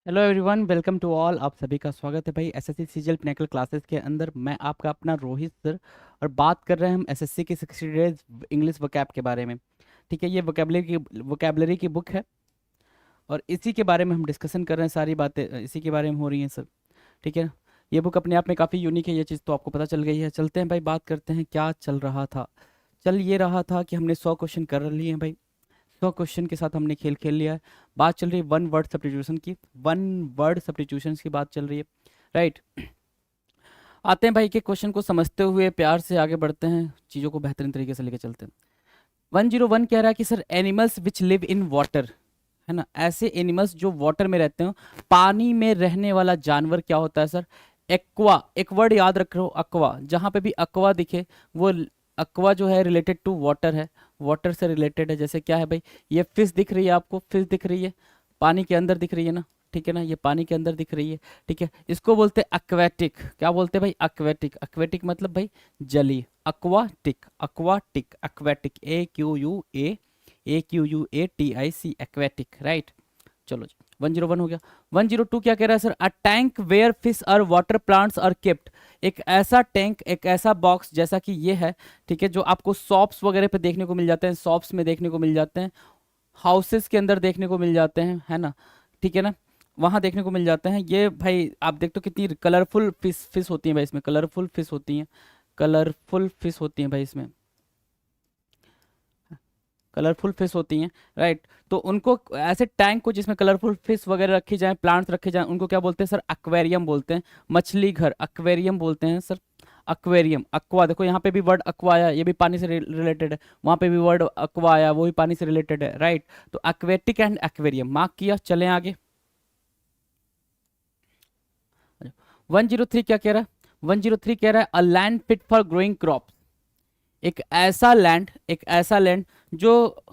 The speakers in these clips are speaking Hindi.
Hello everyone, welcome to all. आप सभी का स्वागत है भाई एसएससी सीजीएल पिनेकल क्लासेस के अंदर। मैं आपका अपना रोहित सर और बात कर रहे हैं हम एसएससी की 60 डेज इंग्लिश वोकैब के बारे में। ठीक है, ये वोकैबलरी की बुक है और इसी के बारे में हम डिस्कशन कर रहे हैं। सारी बातें इसी के बारे में हो रही हैं सर। ठीक है, ये बुक अपने आप में काफ़ी यूनिक है, ये चीज़ तो आपको पता चल गई है। चलते हैं भाई, बात करते हैं क्या चल रहा था। चल ये रहा था कि हमने 100 क्वेश्चन कर लिए हैं भाई। 100 क्वेश्चन के साथ हमने खेल खेल लिया है। बात चल रही है वन वर्ड सब्स्टिट्यूशन की, वन वर्ड सब्स्टिट्यूशन की बात चल रही है, राइट। आते हैं भाई के क्वेश्चन को समझते हुए प्यार से आगे बढ़ते हैं, चीज़ों को बेहतरीन तरीके से लेके चलते हैं। 101 कह रहा है कि sir animals which live in water, है ना, ऐसे एनिमल्स जो वाटर में रहते हो, पानी में रहने वाला जानवर क्या होता है सर? एक्वा। एक वर्ड याद रख रहे हो, अक्वा। जहाँ पे भी अक्वा दिखे वो अक्वा जो है रिलेटेड टू वाटर है, वाटर से रिलेटेड है। जैसे क्या है भाई, ये फिश दिख रही है आपको, फिश दिख रही है, पानी के अंदर दिख रही है ना, ठीक है ना, ये पानी के अंदर दिख रही है। ठीक है, इसको बोलते हैं एक्वेटिक। क्या बोलते हैं भाई? एक्वेटिक। एक्वेटिक मतलब भाई जलीय। Aquatic, aquatic, aquatic, AQUATIC, aquatic, right. चलो जी, 101 हो गया। 102 क्या कह रहा है sir? A tank where fish और वाटर प्लांट्स आर केप्ट। एक ऐसा टैंक, एक ऐसा बॉक्स जैसा कि ये है, ठीक है, जो आपको शॉप्स वगैरह पे देखने को मिल जाते हैं, शॉप्स में देखने को मिल जाते हैं, हाउसेस के अंदर देखने को मिल जाते हैं, है ना, ठीक है ना, वहां देखने को मिल जाते हैं। ये भाई आप देखते हो कितनी कलरफुल फिश फिश होती है भाई इसमें, कलरफुल फिश होती हैं, कलरफुल फिश होती हैं भाई इसमें, कलरफुल फिश होती हैं, राइट। तो उनको, ऐसे टैंक को जिसमें कलरफुल फिश वगैरह रखी जाए, प्लांट्स रखे जाएं, उनको क्या बोलते हैं सर? एक्वेरियम बोलते हैं। मछली घर, एक्वेरियम बोलते हैं सर। एक्वेरियम, अक्वा, देखो यहाँ पे भी वर्ड अक्वा आया, ये भी पानी से रिलेटेड है। वहाँ पे भी वर्ड अक्वा आया, वो भी पानी से रिलेटेड है, राइट। तो एक्वेटिक एंड एक्वेरियम मार्क किया। चलें आगे। 103 क्या कह रहा है? 103 कह रहा है a land fit for growing crops. एक ऐसा लैंड, एक ऐसा लैंड जो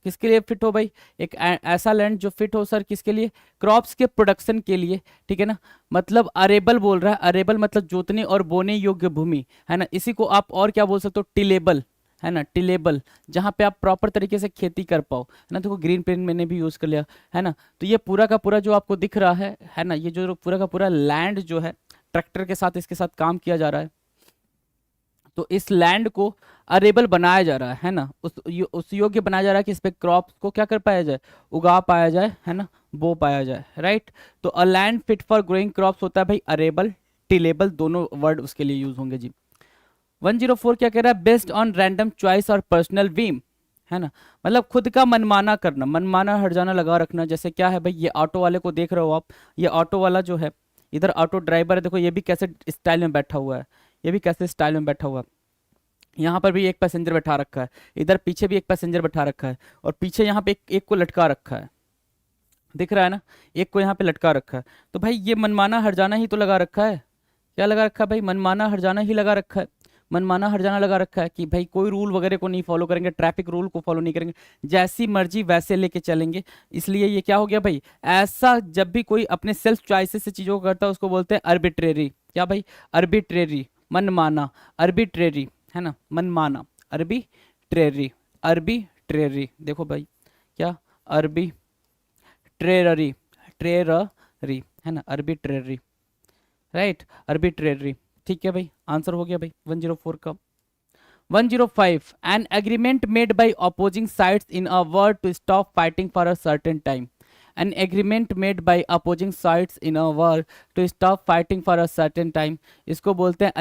किसके लिए फिट हो भाई? एक ऐसा लैंड जो फिट हो सर किसके लिए? क्रॉप्स के प्रोडक्शन के लिए, ठीक है ना। मतलब अरेबल बोल रहा है, अरेबल मतलब जोतने और बोने योग्य भूमि, है ना। इसी को आप और क्या बोल सकते हो? टिलेबल, है ना, टिलेबल, जहाँ पे आप प्रॉपर तरीके से खेती कर पाओ, है ना। देखो ग्रीन पेन मैंने भी यूज कर लिया, है ना। तो ये पूरा का पूरा जो आपको दिख रहा है ना, ये जो पूरा का पूरा लैंड जो है, ट्रैक्टर के साथ इसके साथ काम किया जा रहा है। तो इस लैंड को अरेबल बनाया जा रहा है ना, उस योग्य बनाया जा रहा है कि इस पे क्रॉप्स को क्या कर पाया जाए? उगा पाया जाए, है ना, बो पाया जाए, राइट। तो a land fit for growing crops होता है भाई अरेबल, टिलेबल, दोनों वर्ड उसके लिए यूज होंगे जी। 104 क्या कह रहा है? बेस्ड ऑन रैंडम चॉइस और पर्सनल वीम, है ना। मतलब खुद का मनमाना करना, मनमाना हर जाना लगा रखना। जैसे क्या है भाई, ये ऑटो वाले को देख रहे हो आप, ये ऑटो वाला जो है, इधर ऑटो ड्राइवर है, देखो ये भी कैसे स्टाइल में बैठा हुआ है, ये भी कैसे स्टाइल में बैठा हुआ है। यहाँ पर भी एक पैसेंजर बैठा रखा है, इधर पीछे भी एक पैसेंजर बैठा रखा है, और पीछे यहाँ पे एक को लटका रखा है, दिख रहा है ना, एक को यहाँ पे लटका रखा है। तो भाई ये मनमाना हरजाना ही तो लगा रखा है। क्या लगा रखा है भाई? मनमाना हरजाना ही लगा रखा है। मनमाना हरजाना लगा रखा है कि भाई कोई रूल वगैरह को नहीं फॉलो करेंगे, ट्रैफिक रूल को फॉलो नहीं करेंगे, जैसी मर्जी वैसे लेके चलेंगे। इसलिए ये क्या हो गया भाई? ऐसा जब भी कोई अपने सेल्फ चॉइसेस से चीज़ों को करता है उसको बोलते हैं अर्बिट्रेरी। क्या भाई? अर्बिट्रेरी, मनमाना, अर्बिट्रेरी, है ना, मनमाना, अर्बिट्रेरी, अर्बिट्रेरी। देखो भाई क्या, अर्बी ट्रेररी, ट्रेररी, है ना, अर्बिट्रेरी, राइट, अर्बिट्रेरी। ठीक है भाई, आंसर हो गया भाई 104 का। 105 an agreement made by opposing sides in a word to stop fighting for a certain time. An agreement made by opposing sides in a word to stop fighting for a certain time. इसको बोलते हैं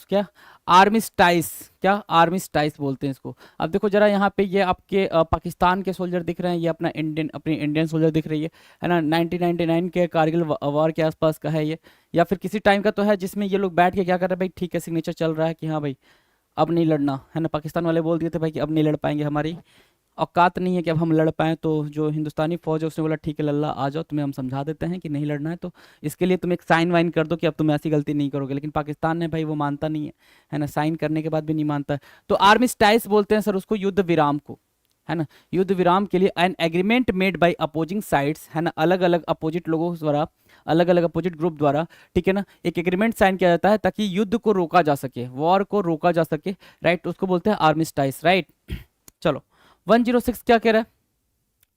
क्या, आर्मिस्टाइस। क्या? आर्मिस्टाइस बोलते हैं इसको। अब देखो जरा यहाँ पे, ये आपके पाकिस्तान के सोल्जर दिख रहे हैं, ये अपनी इंडियन सोल्जर दिख रही है ना। 1999 के कारगिल वॉर के आसपास का है ये, या फिर किसी टाइम का तो है, जिसमें ये लोग बैठ के क्या कर रहे हैं भाई? ठीक है, सिग्नेचर चल रहा है कि हाँ भाई अब नहीं लड़ना, है ना। पाकिस्तान वाले बोल दिए थे भाई कि अब नहीं लड़ पाएंगे, हमारी औकात नहीं है कि अब हम लड़ पाएँ। तो जो हिंदुस्तानी फौज है उसने बोला ठीक है लल्ला आ जाओ, तुम्हें हम समझा देते हैं कि नहीं लड़ना है, तो इसके लिए तुम एक साइन वाइन कर दो कि अब तुम ऐसी गलती नहीं करोगे। लेकिन पाकिस्तान ने भाई वो मानता नहीं है ना, साइन करने के बाद भी नहीं मानता है। तो आर्मिस्टाइस बोलते हैं सर उसको, युद्ध विराम को, है ना। युद्ध विराम के लिए N agreement made by opposing sides, है ना, अलग अलग अपोजिट लोगों द्वारा, अलग अलग अपोजिट ग्रुप द्वारा, ठीक है ना, एक एग्रीमेंट साइन किया जाता है ताकि युद्ध को रोका जा सके, वॉर को रोका जा सके, राइट। उसको बोलते हैं आर्मिस्टाइस, राइट। चलो 106 क्या कह रहा है?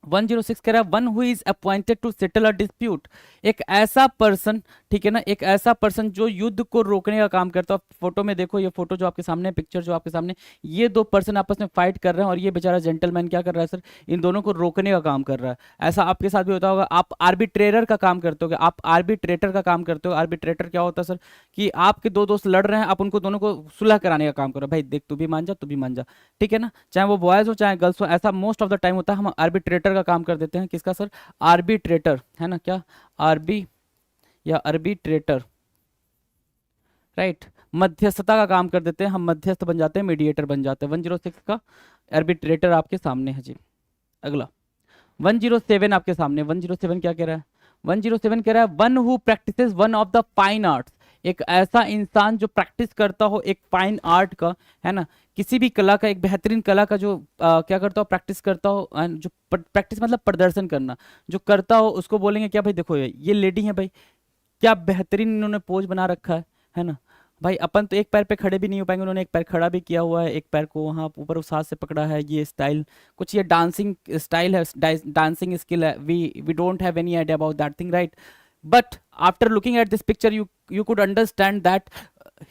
106 कह रहा है one who is appointed to settle a dispute, एक ऐसा पर्सन, ठीक है ना, एक ऐसा पर्सन जो युद्ध को रोकने का काम करता है। फोटो में देखो, ये फोटो जो आपके सामने, पिक्चर जो आपके सामने, ये दो पर्सन आपस में फाइट कर रहे हैं और ये बेचारा जेंटलमैन क्या कर रहा है सर, इन दोनों को रोकने का काम कर रहा है। ऐसा आपके साथ भी होता होगा, आप आर्बिट्रेटर का काम करते हो, आप आर्बिट्रेटर का काम करते हो। आर्बिट्रेटर क्या होता है सर, कि आपके दो दोस्त लड़ रहे हैं, आप उनको दोनों को सुलह कराने का काम करो, भाई देख तू भी मान जा, तू भी मान जा, ठीक है ना, चाहे वो बॉयज हो चाहे गर्ल्स हो, ऐसा मोस्ट ऑफ द टाइम होता है। हम आर्बिट्रेटर का काम कर देते हैं, किसका सर, आर्बिट्रेटर, है ना, क्या आरबी या आर्बिट्रेटर, राइट, मध्यस्थता का काम कर देते हैं हम, मध्यस्थ बन जाते हैं, मीडिएटर बन जाते हैं। 106 का आर्बिट्रेटर आपके सामने है जी। अगला 107 आपके सामने, 107 क्या कह रहा है, 107 कह रहा है one who practices one of the fine arts, एक ऐसा इंसान जो प्रैक्टिस करता हो एक फाइन आर्ट का, है ना, किसी भी कला का, एक बेहतरीन कला का, जो क्या करता हो, प्रैक्टिस करता हो, जो प्रैक्टिस मतलब प्रदर्शन करना, जो करता हो, उसको बोलेंगे क्या भाई, देखो ये लेडी है भाई, क्या बेहतरीन इन्होंने पोज बना रखा है ना। भाई अपन तो एक पैर पे खड़े भी नहीं हो पाएंगे, उन्होंने एक पैर खड़ा भी किया हुआ है, एक पैर को वहां ऊपर उस हाथ से पकड़ा है, ये स्टाइल कुछ, ये डांसिंग स्टाइल है, डांसिंग स्किल है। We don't have any idea about that thing, right, but after looking at this picture you could understand that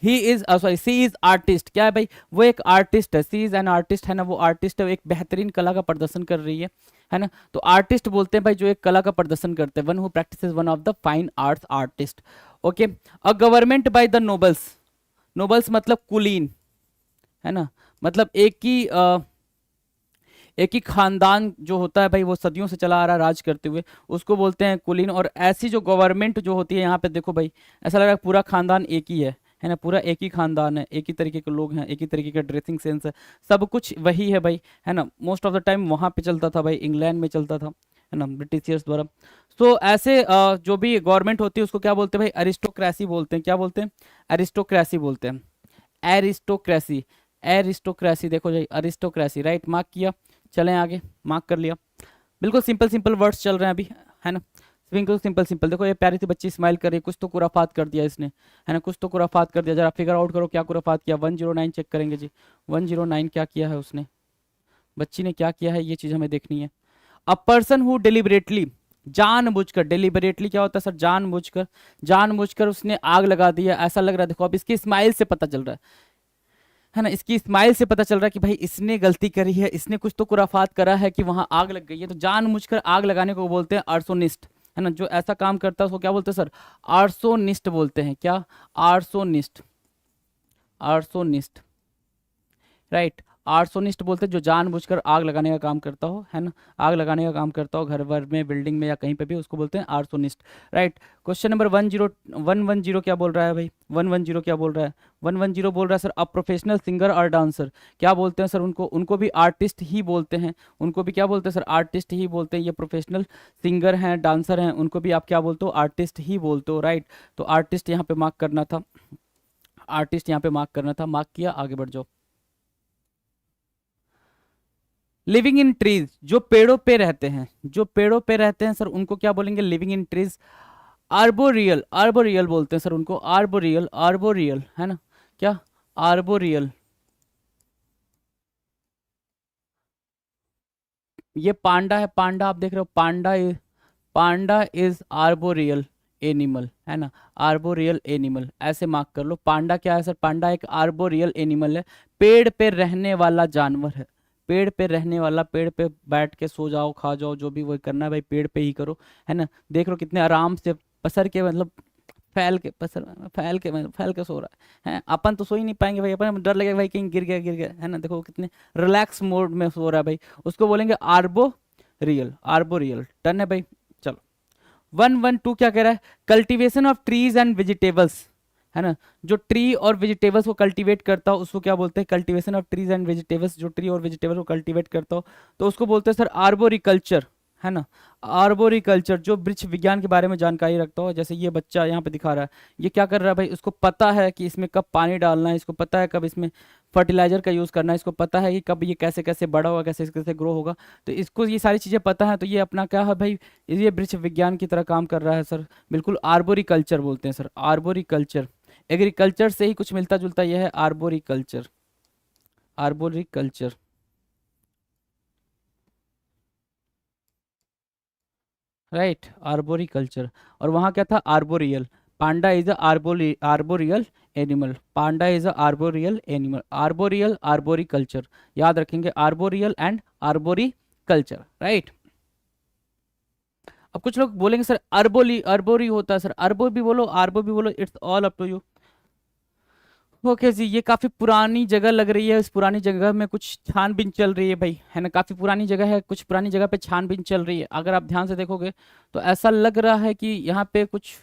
he is sorry she is artist, क्या है भाई, वो एक आर्टिस्ट है, सी इज एन आर्टिस्ट, है ना, वो आर्टिस्ट है, एक बेहतरीन कला का प्रदर्शन कर रही है ना। तो आर्टिस्ट बोलते हैं भाई जो एक कला का प्रदर्शन करते हैं, one who practices one of the fine arts, artist. Okay, a government by the nobles, nobles मतलब कुलीन, है ना, मतलब एक ही खानदान जो होता है भाई, वो सदियों से चला आ रहा है राज करते हुए, उसको बोलते हैं कुलीन। और ऐसी जो गवर्नमेंट जो होती है, यहाँ पे देखो भाई, ऐसा लग रहा है पूरा खानदान एक ही है ना, पूरा एक ही खानदान है, एक ही तरीके के लोग हैं, एक ही तरीके का ड्रेसिंग सेंस है, सब कुछ वही है भाई, है ना। मोस्ट ऑफ द टाइम वहाँ पे चलता था भाई, इंग्लैंड में चलता था, है ना, ब्रिटिशियर्स द्वारा। तो ऐसे जो भी गवर्नमेंट होती है उसको क्या बोलते हैं भाई, अरिस्टोक्रेसी बोलते हैं, क्या बोलते हैं, अरिस्टोक्रेसी बोलते हैं, एरिस्टोक्रेसी, एरिस्टोक्रेसी, देखो जी अरिस्टोक्रेसी, राइट, मार्क किया। चलें आगे, मार्क कर लिया। बिल्कुल सिंपल सिंपल वर्ड्स चल रहे हैं अभी, है ना, बिल्कुल सिंपल सिंपल। देखो ये प्यारी सी बच्ची स्माइल कर रही है, कुछ तो खुराफात कर दिया इसने, है ना, कुछ तो खुराफात कर दिया, जरा फिगर आउट करो क्या खुराफात किया। 109 चेक करेंगे जी, 109 क्या किया है उसने, बच्ची ने क्या किया है, ये चीज़ हमें देखनी है। अ पर्सन हु डिलिबरेटली, जानबूझकर, डिलिबरेटली क्या होता है सर, जानबूझकर, जानबूझकर उसने आग लगा दी है, ऐसा लग रहा है। देखो अब इसकी स्माइल से पता चल रहा है ना, इसकी स्माइल से पता चल रहा है कि भाई इसने गलती करी है, इसने कुछ तो कुराफात करा है कि वहां आग लग गई है। तो जानबूझकर आग लगाने को बोलते हैं आर्सोनिस्ट, है ना, जो ऐसा काम करता है उसको क्या बोलते हैं सर, आर्सोनिस्ट बोलते हैं, क्या, आर्सोनिस्ट, आर्सोनिस्ट, राइट, आर्सोनिस्ट बोलते हैं जो जानबूझकर आग लगाने का काम करता हो, है ना, आग लगाने का काम करता हो घर वर में, बिल्डिंग में या कहीं पे भी, उसको बोलते हैं आर्सोनिस्ट, राइट। क्वेश्चन नंबर 110 क्या बोल रहा है भाई, 110 क्या बोल रहा है, 110 बोल रहा है सर अ प्रोफेशनल सिंगर और डांसर, क्या बोलते हैं सर उनको, उनको भी आर्टिस्ट ही बोलते हैं, उनको भी क्या बोलते हैं सर, आर्टिस्ट ही बोलते हैं। ये प्रोफेशनल सिंगर हैं, डांसर हैं, उनको भी आप क्या बोलते हो, आर्टिस्ट ही बोलते हो, राइट। तो आर्टिस्ट यहाँ पे मार्क करना था, आर्टिस्ट यहाँ पे मार्क करना था, मार्क किया, आगे बढ़ जाओ। लिविंग इन ट्रीज, जो पेड़ों पे रहते हैं, जो पेड़ों पे रहते हैं सर उनको क्या बोलेंगे, living in trees. Arboreal, arboreal बोलते हैं सर उनको, आर्बोरियल, आर्बोरियल, है ना, क्या, आर्बोरियल। ये पांडा है, पांडा आप देख रहे हो, पांडा पांडा इज आर्बोरियल एनिमल, है ना, आर्बोरियल एनिमल, ऐसे मार्क कर लो। पांडा क्या है सर, पांडा एक आर्बोरियल एनिमल है, पेड़ पे रहने वाला जानवर है, पेड़ पे रहने वाला, पेड़ पे बैठ के सो जाओ, खा जाओ, जो भी वो करना है भाई पेड़ पे ही करो, है ना। देख लो कितने आराम से पसर के, मतलब फैल के, पसर, फैल के सो रहा है अपन तो सो ही नहीं पाएंगे भाई, अपन डर लगेगा भाई कहीं गिर गया, गिर गया, है ना। देखो कितने रिलैक्स मोड में सो रहा है भाई, उसको बोलेंगे आर्बो रियल, आर्बो रियल, टन है भाई। चलो 112 क्या कह रहा है, cultivation of trees and vegetables, है ना, जो ट्री और वेजिटेबल्स को कल्टीवेट करता हो उसको क्या बोलते हैं, cultivation of trees and vegetables, जो ट्री और वेजिटेबल्स को कल्टीवेट करता हो तो उसको बोलते हैं सर आर्बोरिकल्चर, है ना, आर्बोरिकल्चर। जो वृक्ष विज्ञान के बारे में जानकारी रखता हो, जैसे ये बच्चा यहाँ पे दिखा रहा है, ये क्या कर रहा है भाई, उसको पता है कि इसमें कब पानी डालना है, इसको पता है कब इसमें फर्टिलाइजर का यूज़ करना है, इसको पता है कि कब ये कैसे कैसे बड़ा होगा, कैसे कैसे ग्रो होगा, तो इसको ये सारी चीज़ें पता है। तो ये अपना क्या है भाई, ये वृक्ष विज्ञान की तरह काम कर रहा है सर, बिल्कुल आर्बोरिकल्चर बोलते हैं सर, आर्बोरिकल्चर। एग्रीकल्चर से ही कुछ मिलता जुलता यह है, arboriculture, arboriculture. Right, arboriculture. और वहाँ क्या था, arboreal. Panda is a arboreal animal, panda is a arboreal animal, arboreal arboriculture, याद रखेंगे, arboreal and arboriculture, right. अब कुछ लोग बोलेंगे सर अर्बोली अर्बोरी होता है, सर अर्बो भी बोलो आर्बो भी बोलो, it's all up to you. Okay जी, ये काफी पुरानी जगह लग रही है, इस पुरानी जगह में कुछ छानबीन चल रही है भाई, है ना, काफी पुरानी जगह है, कुछ पुरानी जगह पे छानबीन चल रही है। अगर आप ध्यान से देखोगे तो ऐसा लग रहा है कि यहाँ पे कुछ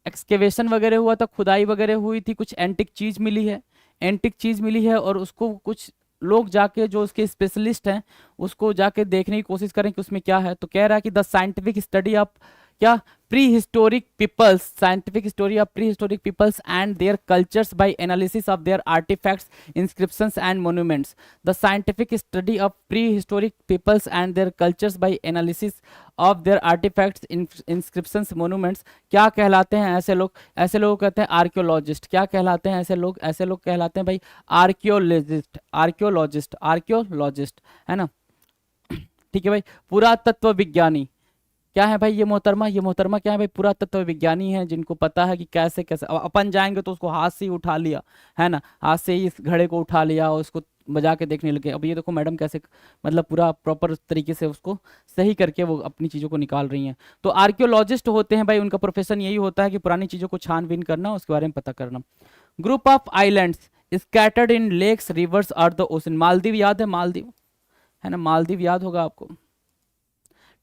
एक्सकेवेशन वगैरह हुआ था, खुदाई वगैरह हुई थी, कुछ एंटिक चीज मिली है, एंटिक चीज मिली है, और उसको कुछ लोग जाके जो उसके स्पेशलिस्ट हैं उसको जाके देखने की कोशिश करें कि उसमें क्या है। तो कह रहा है कि द साइंटिफिक स्टडी ऑफ क्या, prehistoric peoples, scientific story of prehistoric peoples and their cultures by analysis of their artefacts, inscriptions and monuments. The scientific study of prehistoric peoples and their cultures by analysis of their artefacts, inscriptions, monuments. क्या कहलाते हैं ऐसे लोग? ऐसे लोग कहते हैं आर्कियोलॉजिस्ट। क्या कहलाते हैं ऐसे लोग? ऐसे लोग कहलाते हैं भाई आर्कियोलॉजिस्ट, आर्कियोलॉजिस्ट, आर्कियोलॉजिस्ट, है ना, ठीक है भाई। पुरातत्व विज्ञानी क्या है भाई? ये मोहतरमा क्या है भाई? पुरातत्व विज्ञानी है, जिनको पता है कि कैसे कैसे, अब अपन जाएंगे तो उसको हाथ से ही उठा लिया, है ना, हाथ से ही इस घड़े को उठा लिया और उसको बजा के देखने लगे। अब ये देखो मैडम कैसे मतलब पूरा प्रॉपर तरीके से उसको सही करके वो अपनी चीज़ों को निकाल रही हैं। तो आर्कियोलॉजिस्ट होते हैं भाई, उनका प्रोफेशन यही होता है कि पुरानी चीज़ों को छानबीन करना, उसके बारे में पता करना। Group of islands scattered in lakes, rivers और द ओशन। मालदीव याद है? मालदीव, है ना, मालदीव याद होगा आपको,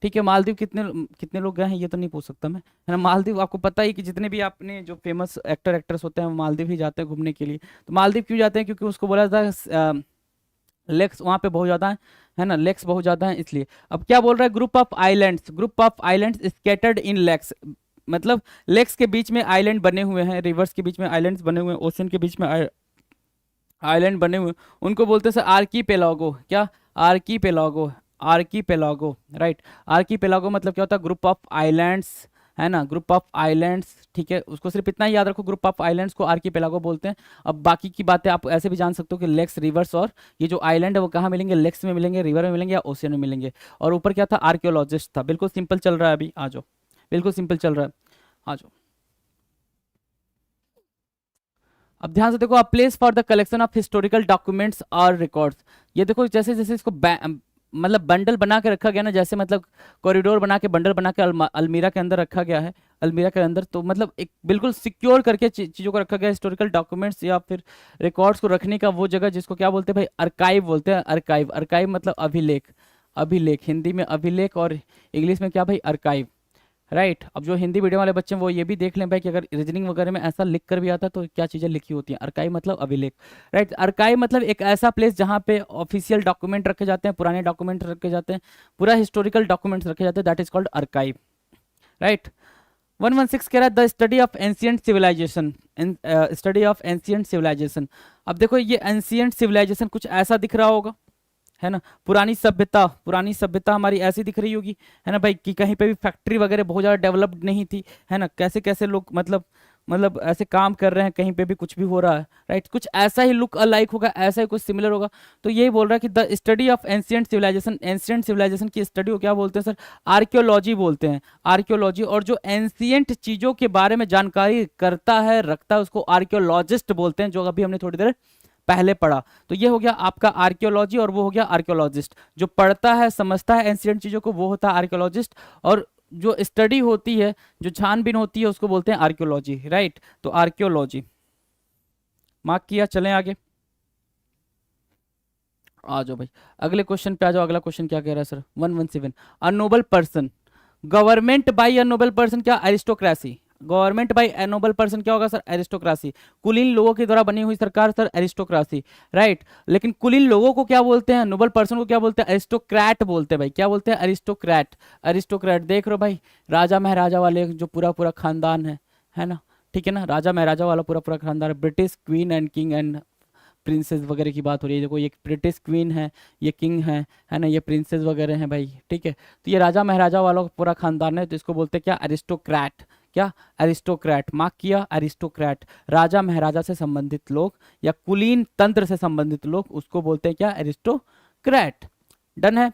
ठीक है। मालदीव कितने कितने लोग गए हैं ये तो नहीं पूछ सकता मैं, है ना। मालदीव आपको पता ही कि जितने भी आपने जो फेमस एक्टर एक्ट्रेस होते हैं वो मालदीव ही जाते हैं घूमने के लिए। तो मालदीव क्यों जाते हैं? क्योंकि उसको बोला था लेक्स वहाँ पे बहुत ज़्यादा है ना, लेक्स बहुत ज़्यादा है इसलिए। अब क्या बोल रहा है? Group of islands, group of islands scattered in lakes, मतलब लेक्स के बीच में आइलैंड बने हुए हैं, रिवर्स के बीच में आइलैंड्स बने हुए हैं, ओशन के बीच में आइलैंड बने हुए हैं, उनको बोलते हैं सर आर्कीपेलागो। क्या? Archipelago, archipelago, right. आर्कीपेलागो मतलब क्या होता है? ग्रुप ऑफ आइलैंड्स, है ना, ग्रुप ऑफ आइलैंड्स, ठीक है। उसको सिर्फ इतना ही याद रखो, ग्रुप ऑफ आइलैंड्स को आर्कीपेलागो बोलते हैं। अब बाकी की बातें आप ऐसे भी जान सकते हो कि लेक्स, रिवर्स और ये जो आइलैंड है वो कहाँ मिलेंगे? लेक्स में मिलेंगे, रिवर में मिलेंगे या ओशियन में मिलेंगे। और ऊपर क्या था? आर्कियोलॉजिस्ट था। बिल्कुल सिंपल चल रहा है अभी, आ जाओ, बिल्कुल सिंपल चल रहा है, आ जाओ। अब ध्यान से देखो, a place for the collection of historical documents और रिकॉर्ड्स। ये देखो जैसे जैसे इसको मतलब बंडल बना के रखा गया ना, जैसे मतलब कॉरिडोर बना के बंडल बना के अलमीरा के अंदर रखा गया है, अलमीरा के अंदर, तो मतलब एक बिल्कुल सिक्योर करके चीज़ों को रखा गया, हिस्टोरिकल डॉक्यूमेंट्स या फिर रिकॉर्ड्स को रखने का वो जगह जिसको क्या बोलते हैं भाई? अर्काइव बोलते हैं। अर्काइव, अर्काइव मतलब अभिलेख, अभिलेख हिंदी में अभिलेख और इंग्लिश में क्या भाई? Archive, right. अब जो हिंदी मीडियम वाले बच्चे हैं वो ये भी देख लें भाई कि अगर रीजनिंग वगैरह में ऐसा लिख कर भी आता है तो क्या चीज़ें लिखी होती हैं। अर्काइव मतलब अभिलेख, राइट। अर्काइव मतलब एक ऐसा प्लेस जहाँ पे ऑफिशियल डॉक्यूमेंट रखे जाते हैं, पुराने डॉक्यूमेंट रखे जाते हैं, पूरा हिस्टोरिकल डॉक्यूमेंट्स रखे जाते हैं, that is called archive, right. 116 कह रहा है the study of ancient civilisation, study of ancient civilisation. अब देखो ये एंशियंट सिविलाइजेशन कुछ ऐसा दिख रहा होगा, है ना, पुरानी सभ्यता, पुरानी सभ्यता हमारी ऐसी दिख रही होगी, है ना भाई, कि कहीं पे भी फैक्ट्री वगैरह बहुत ज़्यादा डेवलप्ड नहीं थी, है ना, कैसे कैसे लोग मतलब ऐसे काम कर रहे हैं, कहीं पे भी कुछ भी हो रहा है, राइट। कुछ ऐसा ही लुक अलाइक होगा, ऐसा ही कुछ सिमिलर होगा। तो यही बोल रहा है कि the study of ancient civilisation, ancient civilisation की स्टडी को क्या बोलते हैं सर? आर्कियोलॉजी बोलते हैं, आर्कियोलॉजी। और जो एंशियंट चीज़ों के बारे में जानकारी करता है, रखता है, उसको आर्कियोलॉजिस्ट बोलते हैं, जो अभी हमने थोड़ी देर पहले पढ़ा। तो ये हो गया आपका आर्कियोलॉजी और वो हो गया आर्कियोलॉजिस्ट। जो पढ़ता है, समझता है एंशियंट चीज़ों को, वो होता है आर्कियोलॉजिस्ट। और जो स्टडी होती है, जो छानबीन होती है, उसको बोलते हैं आर्कियोलॉजी, राइट। तो आर्कियोलॉजी मार्क किया, चलें आगे, आ जाओ भाई अगले क्वेश्चन पे आ जाओ। अगला क्वेश्चन क्या कह रहा है sir? 117, a noble person, government by a noble person, क्या? Aristocracy. Government by a noble person क्या होगा सर? एरिस्टोक्रेसी। कुलीन लोगों के द्वारा बनी हुई सरकार सर, एरिस्टोक्रेसी, राइट। लेकिन कुलीन लोगों को क्या बोलते हैं? नोबल पर्सन को क्या बोलते हैं? एरिस्टोक्रेट बोलते हैं भाई। क्या बोलते हैं? Aristocrat, aristocrat. देख रहे हो भाई, राजा महाराजा वाले जो पूरा पूरा खानदान है ना, ठीक है ना, राजा महाराजा वाला पूरा पूरा खानदान है। British queen and king and princess वगैरह की बात हो रही है। देखो ये ब्रिटिश क्वीन है, ये किंग है ना, ये प्रिंसेस वगैरह हैं भाई, ठीक है। तो ये राजा महाराजा वालों का पूरा खानदान है, तो इसको बोलते हैं क्या? अरिस्टोक्रेट। क्या? अरिस्टोक्रेट। मार्क किया, अरिस्टोक्रेट। राजा महाराजा से संबंधित लोग या कुलीन तंत्र से संबंधित लोग, उसको बोलते हैं क्या? अरिस्टोक्रेट। डन है।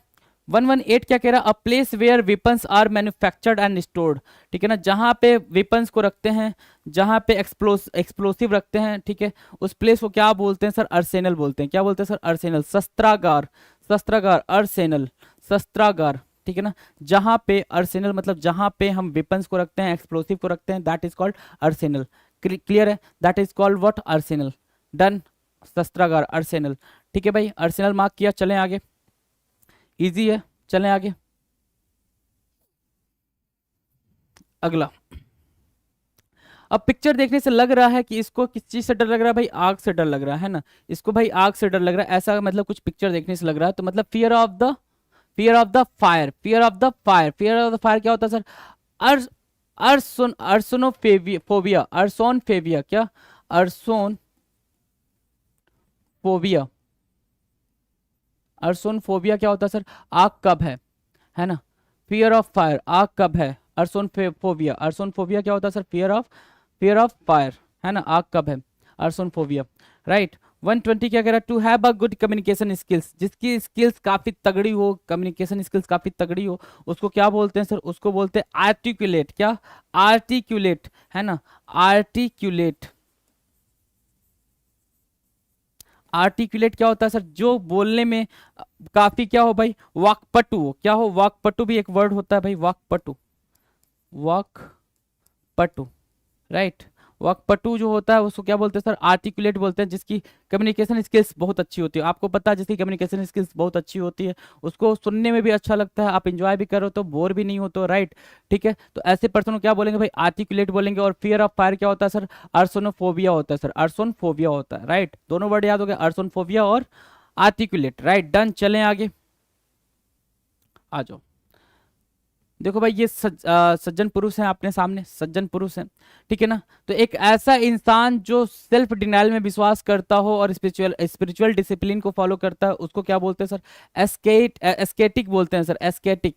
118 क्या कह रहा है, a place where weapons are manufactured and stored, ठीक है ना, जहाँ पे वेपन्स को रखते हैं, जहाँ पे एक्सप्लोसिव रखते हैं, ठीक है, उस प्लेस को क्या बोलते हैं सर, अर्सेनल बोलते हैं। क्या बोलते हैं सर, अर्सेनल। शस्त्रागार, शस्त्रागार, अर्सेनल, शस्त्रागार, ठीक है ना, जहाँ पे अर्सेनल मतलब जहाँ पे हम वेपन्स को रखते हैं, एक्सप्लोसिव को रखते हैं, that is called arsenal. Clear है, that is called what, arsenal. Done, शस्त्रागार, अर्सेनल, ठीक है भाई, अर्सेनल मार्क किया। चलें आगे, इजी है, चलें आगे। अगला, अब पिक्चर देखने से लग रहा है कि इसको किस चीज से डर लग रहा है भाई, आग से डर लग रहा है ना, इसको भाई आग से डर लग रहा है, ऐसा मतलब कुछ पिक्चर देखने से लग रहा है, तो मतलब fear of the fire, fear of the fire, fear of the fire क्या होता है सर, अर्स अर्सोनोफोबिया, अर्सोनफेबिया, क्या, अर्सोनफोबिया, अर्सोनफोबिया क्या होता है सर, आग कब है ना, फियर ऑफ फायर, आग कब है, अर्सोनफोबिया, अर्सोनफोबिया क्या होता है सर, फियर ऑफ फायर, है ना, आग कब है, अर्सोनफोबिया, राइट। 120 क्या कह रहा है, to have a good communication skills, जिसकी स्किल्स काफी तगड़ी हो, कम्युनिकेशन स्किल्स काफी तगड़ी हो, उसको क्या बोलते हैं सर, उसको बोलते हैं आर्टिकुलेट, क्या, आर्टिकुलेट, है ना, आर्टिकुलेट। आर्टिकुलेट क्या होता है सर, जो बोलने में काफी क्या हो भाई, वाक्पटु हो, क्या हो, वाक्पटु भी एक वर्ड होता है भाई, वाक्पटु, वाक्पटु, राइट। वाक्पटु जो होता है उसको क्या बोलते हैं सर, आर्टिकुलेट बोलते हैं, जिसकी कम्युनिकेशन स्किल्स बहुत अच्छी होती है। आपको पता है जिसकी कम्युनिकेशन स्किल्स बहुत अच्छी होती है, उसको सुनने में भी अच्छा लगता है, आप इंजॉय भी करो तो बोर भी नहीं हो तो, राइट, ठीक है। तो ऐसे पर्सन को क्या बोलेंगे भाई, आर्टिकुलेट बोलेंगे। और फियर ऑफ फायर क्या होता है सर, अर्सोनोफोबिया होता है सर, अर्सोनफोबिया होता है, राइट। दोनों वर्ड याद हो गए, अर्सोनफोबिया और आर्टिकुलेट, राइट, डन। चलें आगे, आ जाओ। देखो भाई ये सज्जन पुरुष हैं अपने सामने, सज्जन पुरुष हैं, ठीक है ना। तो एक ऐसा इंसान जो सेल्फ डिनाइल में विश्वास करता हो और स्पिरिचुअल स्पिरिचुअल डिसिप्लिन को फॉलो करता है, उसको क्या बोलते हैं सर, एस्केटिक बोलते हैं सर, एस्केटिक।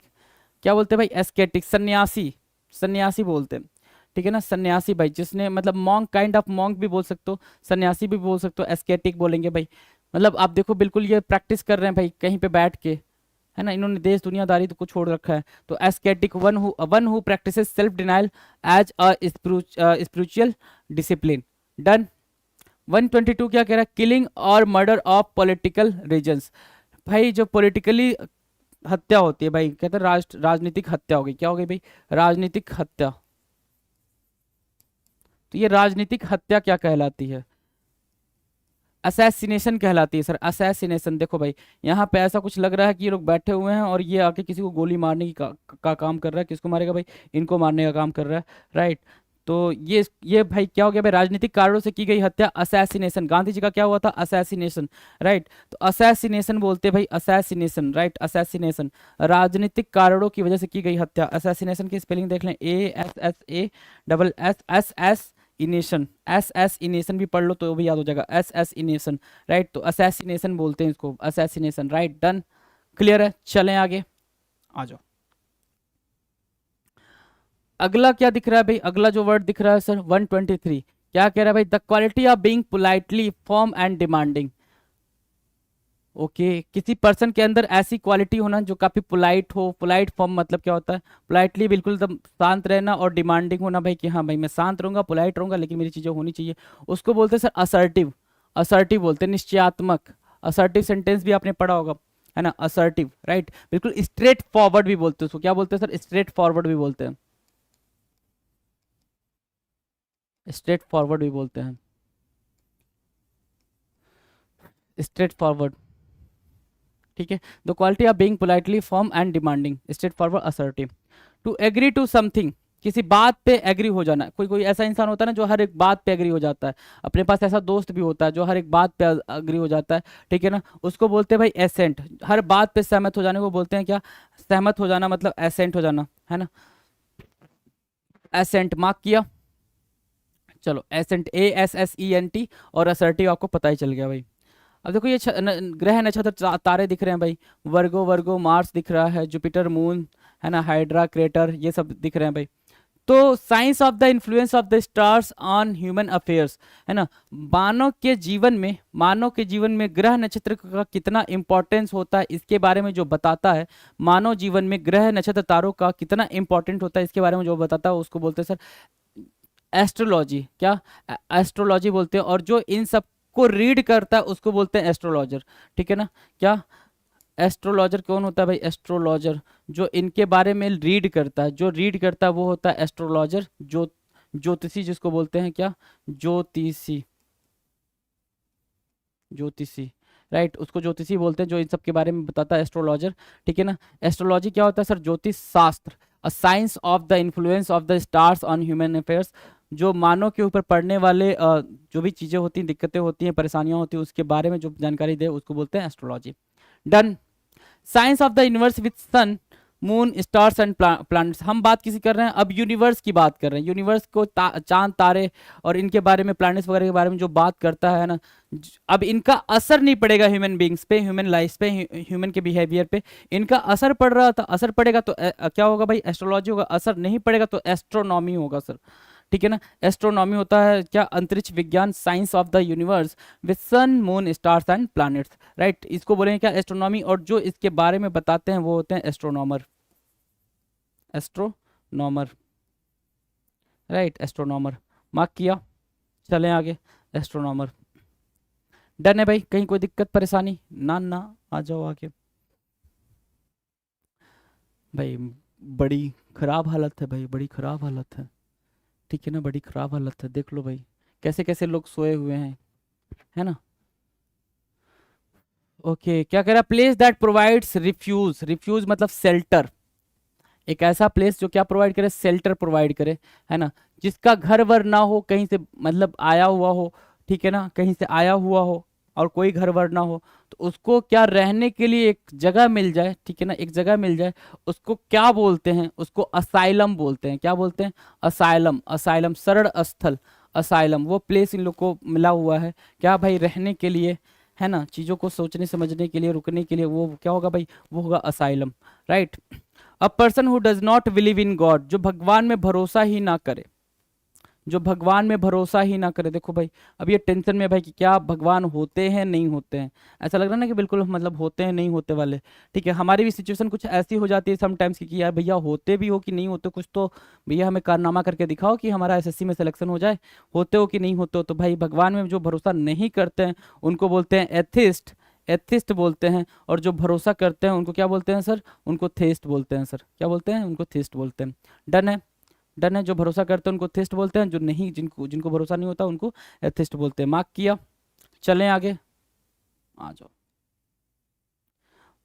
क्या बोलते हैं भाई, एस्केटिक, सन्यासी, सन्यासी बोलते हैं, ठीक है ना, सन्यासी भाई, जिसने मतलब मॉन्क, काइंड ऑफ मॉन्क भी बोल सकते हो, सन्यासी भी बोल सकते हो, एस्केटिक बोलेंगे भाई। मतलब आप देखो बिल्कुल ये प्रैक्टिस कर रहे हैं भाई कहीं पे बैठ के, है ना, इन्होंने देश दुनियादारी तो को छोड़ रखा है। तो ascetic, one who practises self denial as a spiritual discipline. Done. 122 क्या कह रहा है, किलिंग और मर्डर ऑफ पॉलिटिकल रीजन्स। भाई जो पॉलिटिकली हत्या होती है भाई, कहते हैं राजनीतिक हत्या हो गई, क्या हो गई भाई, राजनीतिक हत्या। तो ये राजनीतिक हत्या क्या कहलाती है, असैसिनेशन कहलाती है सर, असैसिनेशन। देखो भाई यहाँ पे ऐसा कुछ लग रहा है कि ये लोग बैठे हुए हैं और ये आके किसी को गोली मारने की का काम कर रहा है। किसको मारेगा भाई, इनको मारने का काम कर रहा है, राइट। तो ये भाई क्या हो गया भाई, राजनीतिक कारणों से की गई हत्या, असैसिनेशन। गांधी जी का क्या हुआ था, असैसिनेशन, राइट। तो असैसिनेशन बोलते हैं भाई, असैसिनेशन, राइट, असैसिनेशन, राजनीतिक कारणों की वजह से की गई हत्या। असैसिनेशन की स्पेलिंग देख लें, ASSA इनेशन, एस इनेशन भी पढ़ लो तो भी याद हो जाएगा, एस इनेशन, राइट। तो असैसिनेशन बोलते हैं इसको, असैसिनेशन, राइट, डन, क्लियर है। चलें आगे, आ जाओ। अगला क्या दिख रहा है भाई, अगला जो वर्ड दिख रहा है सर 123 क्या कह रहा है भाई, the quality of being politely firm and demanding. Okay, किसी पर्सन के अंदर ऐसी क्वालिटी होना जो काफी पोलाइट हो, पोलाइट फॉर्म मतलब क्या होता है, पोलाइटली बिल्कुल एकदम शांत रहना, और डिमांडिंग होना भाई कि हाँ भाई मैं शांत रहूंगा, पोलाइट रहूंगा, लेकिन मेरी चीजें होनी चाहिए, उसको बोलते हैं सर असर्टिव। असर्टिव बोलते हैं, निश्चयात्मक। असर्टिव सेंटेंस भी आपने पढ़ा होगा, है ना, असर्टिव, राइट। बिल्कुल स्ट्रेट फॉरवर्ड भी बोलते हैं उसको, क्या बोलते हैं सर, स्ट्रेट फॉरवर्ड भी बोलते हैं, स्ट्रेट फॉरवर्ड भी बोलते हैं, स्ट्रेट फॉरवर्ड, ठीक है। The quality of being politely firm and demanding, straightforward, assertive. To agree to something, किसी बात पे एग्री हो जाना। कोई कोई ऐसा इंसान होता है ना जो हर एक बात पे एग्री हो जाता है, अपने पास ऐसा दोस्त भी होता है जो हर एक बात पे एग्री हो जाता है, ठीक है ना, उसको बोलते हैं भाई एसेंट। हर बात पे सहमत हो जाने को बोलते हैं क्या, सहमत हो जाना, मतलब एसेंट हो जाना, है ना, एसेंट मार्क किया। चलो एसेंट, ASSENT, और असर्टिव आपको पता ही चल गया भाई। अब देखो ये ग्रह नक्षत्र तारे दिख रहे हैं भाई, वर्गो, मार्स दिख रहा है, जुपिटर, मून, है ना, हाइड्रा, क्रेटर, ये सब दिख रहे हैं भाई। तो science of the influence of the stars on human affairs, है ना, मानव के जीवन में ग्रह नक्षत्र का कितना इंपॉर्टेंस होता है इसके बारे में जो बताता है, मानव जीवन में ग्रह नक्षत्र तारों का कितना इंपॉर्टेंट होता है इसके बारे में जो बताता है उसको बोलते हैं सर एस्ट्रोलॉजी। क्या? एस्ट्रोलॉजी बोलते हैं। और जो इन सब को रीड करता है उसको बोलते हैं एस्ट्रोलॉजर, ठीक है ना। क्या? एस्ट्रोलॉजर कौन होता है भाई? एस्ट्रोलॉजर जो इनके बारे में रीड करता है, जो रीड करता है वो होता है एस्ट्रोलॉजर। जो ज्योतिषी जिसको बोलते हैं, क्या? ज्योतिषी, ज्योतिषी, राइट, उसको ज्योतिषी बोलते हैं, जो इन सब के बारे में बताता है एस्ट्रोलॉजर, ठीक है ना। एस्ट्रोलॉजी क्या होता है सर? ज्योतिष शास्त्र, a science of the influence of the stars on human affairs, जो मानव के ऊपर पड़ने वाले जो भी चीजें होती हैं, दिक्कतें होती हैं, परेशानियां होती हैं, उसके बारे में जो जानकारी दे उसको बोलते हैं astrology. Done. Science of the universe with sun, moon, stars and planets. हम बात किसी कर रहे हैं अब यूनिवर्स की बात कर रहे हैं, यूनिवर्स को चांद तारे और इनके बारे में, प्लैनेट्स वगैरह के बारे में जो बात करता है ना। अब इनका असर नहीं पड़ेगा ह्यूमन बींग्स पे, ह्यूमन लाइफ पे, ह्यूमन के बिहेवियर पे। इनका असर पड़ रहा था, असर पड़ेगा तो क्या होगा भाई? एस्ट्रोलॉजी होगा। असर नहीं पड़ेगा तो एस्ट्रोनॉमी होगा सर, ठीक है ना। एस्ट्रोनॉमी होता है क्या? अंतरिक्ष विज्ञान, science of the universe with sun, moon, stars and planets, right, इसको बोलेंगे क्या? एस्ट्रोनॉमी। और जो इसके बारे में बताते हैं वो होते हैं astronomer, astronomer, right, astronomer. Mark किया। चलें आगे। एस्ट्रोनॉमर डन है भाई। कहीं कोई दिक्कत परेशानी? ना ना, आ जाओ आगे। भाई बड़ी खराब हालत है भाई, बड़ी खराब हालत है, ठीक है ना, बड़ी खराब हालत है। देख लो भाई कैसे कैसे लोग सोए हुए हैं, है ना। ओके, क्या कह रहा है? Place that provides refuge, refuge मतलब शेल्टर, एक ऐसा प्लेस जो क्या प्रोवाइड करे? शेल्टर प्रोवाइड करे, है ना। जिसका घर वर ना हो, कहीं से मतलब आया हुआ हो, ठीक है ना, कहीं से आया हुआ हो और कोई घर वर ना हो, तो उसको क्या रहने के लिए एक जगह मिल जाए, ठीक है ना, एक जगह मिल जाए, उसको क्या बोलते हैं? उसको असाइलम बोलते हैं। क्या बोलते हैं? असाइलम, असाइलम, शरण स्थल, असाइलम, वो प्लेस इन लोग को मिला हुआ है क्या भाई? रहने के लिए, है ना, चीज़ों को सोचने समझने के लिए, रुकने के लिए, वो क्या होगा भाई? वो होगा asylum, right. A person who does not believe in God, जो भगवान में भरोसा ही ना करे, जो भगवान में भरोसा ही ना करे। देखो भाई अब ये टेंशन में भाई कि क्या भगवान होते हैं नहीं होते हैं, ऐसा लग रहा है ना कि बिल्कुल मतलब होते हैं नहीं होते वाले, ठीक है। हमारी भी सिचुएशन कुछ ऐसी हो जाती है समटाइम्स कि यार भैया होते भी हो कि नहीं होते, कुछ तो भैया हमें कारनामा करके दिखाओ कि हमारा एसएससी में सिलेक्शन हो जाए, होते हो कि नहीं होते हो। तो भाई भगवान में जो भरोसा नहीं करते हैं उनको बोलते हैं एथिस्ट, एथिस्ट बोलते हैं। और जो भरोसा करते हैं उनको क्या बोलते हैं सर? उनको थेस्ट बोलते हैं सर। क्या बोलते हैं? उनको थेस्ट बोलते हैं। डन है, डन है। जो भरोसा करते हैं उनको थेस्ट बोलते हैं, जो नहीं, जिनको जिनको भरोसा नहीं होता उनको एथिस्ट बोलते हैं। मार्क किया। चलें आगे, आ जाओ।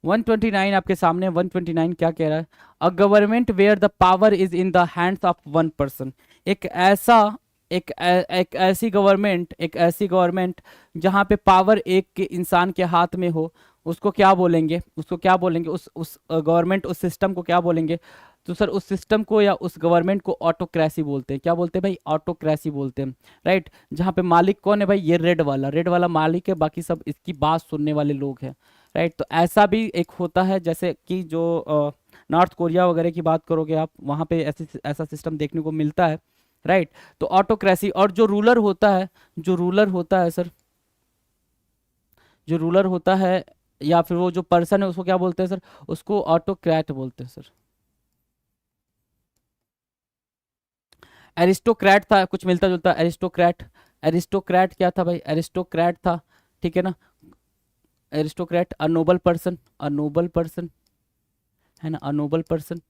129 आपके सामने। 129 क्या कह रहा है? A government where the power is in the hands of one person, एक ऐसा, एक ऐसी गवर्नमेंट, एक ऐसी गवर्नमेंट जहाँ पे पावर एक के इंसान के हाथ में हो, उसको क्या बोलेंगे? उसको क्या बोलेंगे? उस गवर्नमेंट, उस सिस्टम को क्या बोलेंगे? तो सर उस सिस्टम को या उस गवर्नमेंट को ऑटोक्रेसी बोलते हैं। क्या बोलते हैं भाई? ऑटोक्रेसी बोलते हैं, राइट। जहाँ पे मालिक कौन है भाई? ये रेड वाला, रेड वाला मालिक है, बाकी सब इसकी बात सुनने वाले लोग हैं, राइट। तो ऐसा भी एक होता है, जैसे कि जो नॉर्थ कोरिया वगैरह की बात करोगे आप, वहाँ पे ऐसा सिस्टम देखने को मिलता है, राइट। तो ऑटोक्रेसी। और जो रूलर होता है, जो रूलर होता है सर, जो रूलर होता है या फिर वो जो पर्सन है उसको क्या बोलते हैं सर? उसको ऑटोक्रेट बोलते हैं सर। एरिस्टोक्रेट था, कुछ मिलता जुलता। एरिस्टोक्रेट, एरिस्टोक्रेट क्या था भाई? एरिस्टोक्रेट था, ठीक है ना। एरिस्टोक्रेट, अ नोबल पर्सन, अ नोबल पर्सन, है ना, अ नोबल पर्सन,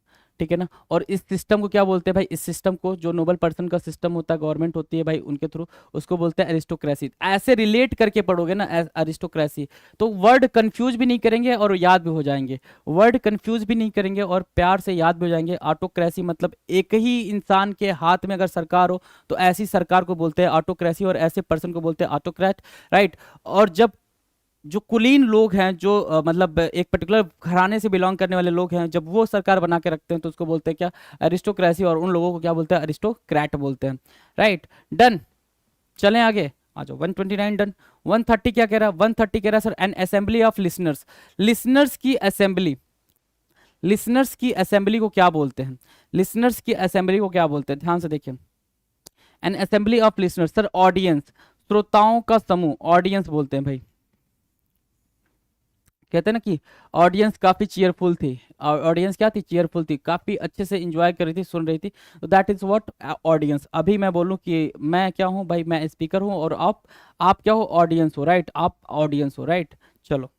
ठीक है ना। और इस सिस्टम को क्या बोलते हैं भाई? इस सिस्टम को, जो नोबल पर्सन का सिस्टम होता है, गवर्नमेंट होती है भाई उनके थ्रू, उसको बोलते हैं एरिस्टोक्रेसी। ऐसे रिलेट करके पढ़ोगे ना एरिस्टोक्रेसी, तो वर्ड कंफ्यूज भी नहीं करेंगे और याद भी हो जाएंगे, वर्ड कंफ्यूज भी नहीं करेंगे और प्यार से याद भी हो जाएंगे। ऑटोक्रेसी मतलब एक ही इंसान के हाथ में अगर सरकार हो तो ऐसी सरकार को बोलते हैं ऑटोक्रेसी, और ऐसे पर्सन को बोलते हैं ऑटोक्रेट, राइट। और जब जो कुलीन लोग हैं, जो मतलब एक पर्टिकुलर घराने से बिलोंग करने वाले लोग हैं, जब वो सरकार बना के रखते हैं तो उसको बोलते हैं क्या? अरिस्टोक्रेसी। और उन लोगों को क्या बोलते हैं? अरिस्टोक्रेट बोलते हैं, राइट। डन। चलें आगे, आ जाओ। 129 डन। 130 क्या कह रहा है? 130 कह रहा है sir N assembly of listeners, listeners की असेंबली, लिसनर्स की असेंबली को क्या बोलते हैं? लिसनर्स की असेंबली को क्या बोलते हैं, ध्यान से देखिए। N assembly of listeners, sir audience, श्रोताओं का समूह, ऑडियंस बोलते हैं भाई। कहते हैं ना कि ऑडियंस काफी चीयरफुल थी, ऑडियंस क्या थी, चीयरफुल थी, काफी अच्छे से इंजॉय कर रही थी, सुन रही थी, तो दैट इज व्हाट ऑडियंस। अभी मैं बोलूं कि मैं क्या हूं भाई, मैं स्पीकर हूं और आप क्या हो, ऑडियंस हो, राइट, आप ऑडियंस हो, राइट। चलो,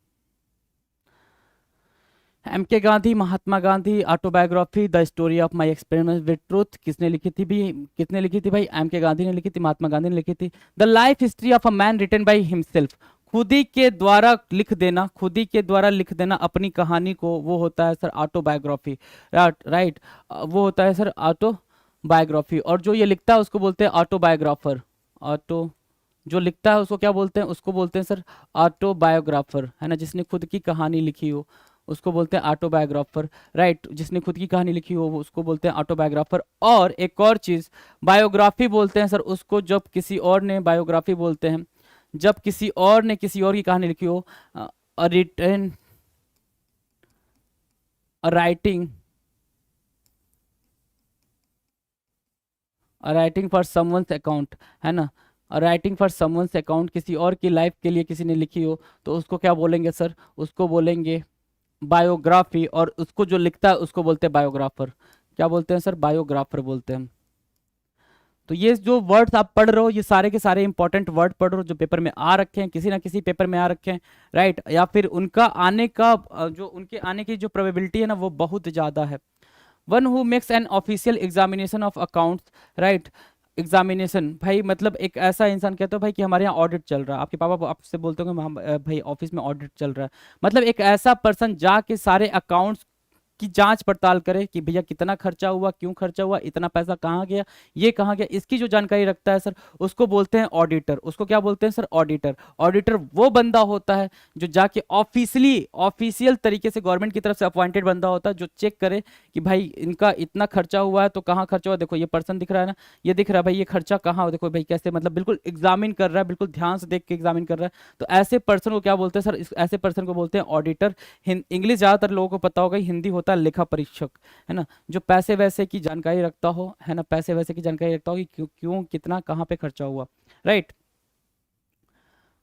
M K Gandhi, Mahatma Gandhi, autobiography, the story of my experiment with truth, किसने लिखी थी भी, किसने लिखी थी भाई, एम के गांधी ने लिखी थी, महात्मा गांधी ने लिखी थी। The life history of a man written by himself, खुद ही के द्वारा लिख देना, खुद ही के द्वारा लिख देना अपनी कहानी को, वो होता है सर ऑटोबायोग्राफी, राइट, वो होता है सर ऑटोबायोग्राफी। और जो ये लिखता है उसको बोलते हैं ऑटोबायोग्राफर, ऑटो, जो लिखता है उसको क्या बोलते हैं, उसको बोलते हैं सर ऑटोबायोग्राफर, है ना, जिसने खुद की कहानी लिखी हो उसको बोलते हैं ऑटोबायोग्राफर, राइट, जिसने खुद की कहानी लिखी हो वो उसको बोलते हैं ऑटोबायोग्राफर। और एक और चीज, बायोग्राफी बोलते हैं सर उसको जब किसी और ने, बायोग्राफी बोलते हैं जब किसी और ने किसी और की कहानी लिखी हो, written, writing, writing for someone's account, है ना, राइटिंग फॉर समवंस अकाउंट, किसी और की लाइफ के लिए किसी ने लिखी हो तो उसको क्या बोलेंगे सर, उसको बोलेंगे बायोग्राफी। और उसको जो लिखता है उसको बोलते हैं बायोग्राफर, क्या बोलते हैं सर, बायोग्राफर बोलते हैं। तो ये जो वर्ड्स आप पढ़ रहे हो ये सारे के सारे इंपॉर्टेंट वर्ड पढ़ रहे हो जो पेपर में आ रखे हैं, किसी ना किसी पेपर में आ रखे हैं, राइट, या फिर उनका आने का जो उनके आने की जो प्रोबेबिलिटी है ना वो बहुत ज़्यादा है। One who makes an official examination of accounts, right, examination भाई मतलब एक ऐसा इंसान कहते हो भाई कि हमारे यहाँ ऑडिट चल रहा है, आपके पापा आपसे बोलते हो कि भाई ऑफिस में ऑडिट चल रहा है, मतलब एक ऐसा पर्सन जाके सारे अकाउंट्स की जांच पड़ताल करे कि भैया कितना खर्चा हुआ, क्यों खर्चा हुआ, इतना पैसा कहाँ गया, ये कहाँ गया, इसकी जो जानकारी रखता है सर उसको बोलते हैं ऑडिटर। उसको क्या बोलते हैं सर, ऑडिटर। ऑडिटर वो बंदा होता है जो जाके ऑफिशियल तरीके से गवर्नमेंट की तरफ से अपॉइंटेड बंदा होता है जो चेक करे कि भाई इनका इतना खर्चा हुआ है तो कहाँ खर्चा हुआ, देखो ये पर्सन दिख रहा है ना, ये दिख रहा है भाई, ये खर्चा कहाँ, देखो भाई कैसे, मतलब बिल्कुल एग्जामिन कर रहा है, बिल्कुल ध्यान से देख के एग्जामिन कर रहा है। तो ऐसे पर्सन को क्या बोलते हैं सर, ऐसे पर्सन को बोलते हैं ऑडिटर। इंग्लिश ज्यादातर लोगों को पता होगा, हिंदी होता है लेखा परीक्षक, है ना, जो पैसे वैसे की जानकारी रखता हो, है ना, पैसे वैसे की जानकारी रखता हो कि क्यों क्यों कितना कहाँ पे खर्चा हुआ, राइट।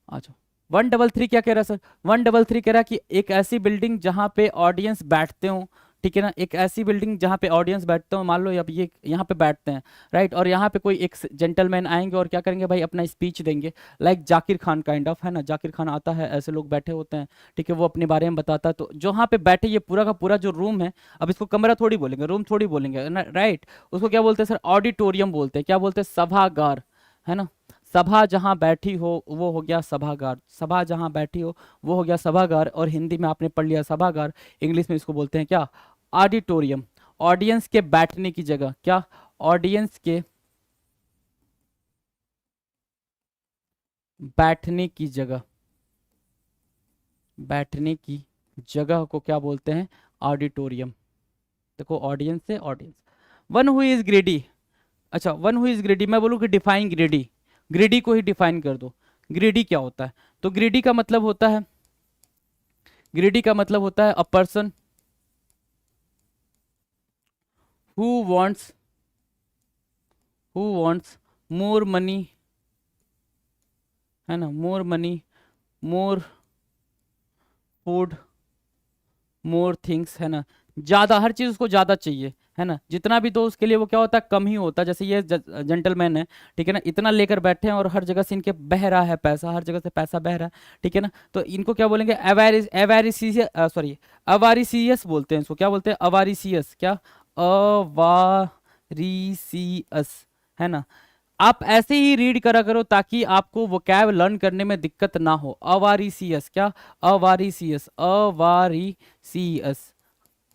अच्छा, 133 क्या कह रहा है सर, 133 कह रहा है कि एक ऐसी बिल्डिंग जहाँ पे ऑडियंस बैठते हो, ठीक है ना, एक ऐसी बिल्डिंग जहाँ पे ऑडियंस बैठते हो, मान लो अब ये यहाँ पे बैठते हैं, राइट, और यहाँ पे कोई एक जेंटलमैन आएंगे और क्या करेंगे भाई, अपना स्पीच देंगे, like Zakir Khan kind of, है ना, जाकिर खान आता है, ऐसे लोग बैठे होते हैं, ठीक है, वो अपने बारे में बताता है। तो जहाँ पे बैठे ये पूरा का पूरा जो रूम है, अब इसको कमरा थोड़ी बोलेंगे, रूम थोड़ी बोलेंगे ना, राइट, उसको क्या बोलते हैं सर, ऑडिटोरियम बोलते हैं, क्या बोलते हैं, सभागार, है ना, सभा जहाँ बैठी हो वो हो गया सभागार, सभा जहाँ बैठी हो वो हो गया सभागार। और हिंदी में आपने पढ़ लिया सभागार, इंग्लिश में इसको बोलते हैं क्या, ऑडिटोरियम। ऑडियंस के बैठने की जगह, क्या, ऑडियंस के बैठने की जगह, बैठने की जगह को क्या बोलते हैं, ऑडिटोरियम। देखो ऑडियंस से ऑडियंस। वन हु इज ग्रेडी, अच्छा, वन हु इज ग्रेडी, मैं बोलूँ कि डिफाइन ग्रेडी, ग्रेडी को ही डिफाइन कर दो। ग्रेडी क्या होता है, तो ग्रेडी का मतलब होता है, ग्रेडी का मतलब होता है a person who wants, who wants more money, है ना, more money, more food, more things, है ना, ज्यादा, हर चीज उसको ज्यादा चाहिए, है ना, जितना भी दो उसके लिए वो क्या होता है, कम ही होता है। जैसे ये जेंटलमैन है, ठीक है ना, इतना लेकर बैठे हैं और हर जगह से इनके बह रहा है पैसा, हर जगह से पैसा बह रहा है, ठीक है ना, तो इनको क्या बोलेंगे, एवारिसियस, सॉरी, अवारिसियस बोलते हैं इसको, क्या बोलते हैं, अवारिसियस, क्या, अवारिसियस, है ना। आप ऐसे ही रीड करा करो ताकि आपको वोकैब लर्न करने में दिक्कत ना हो। अवारिसियस, क्या, अवारिसियस, अवारिसियस,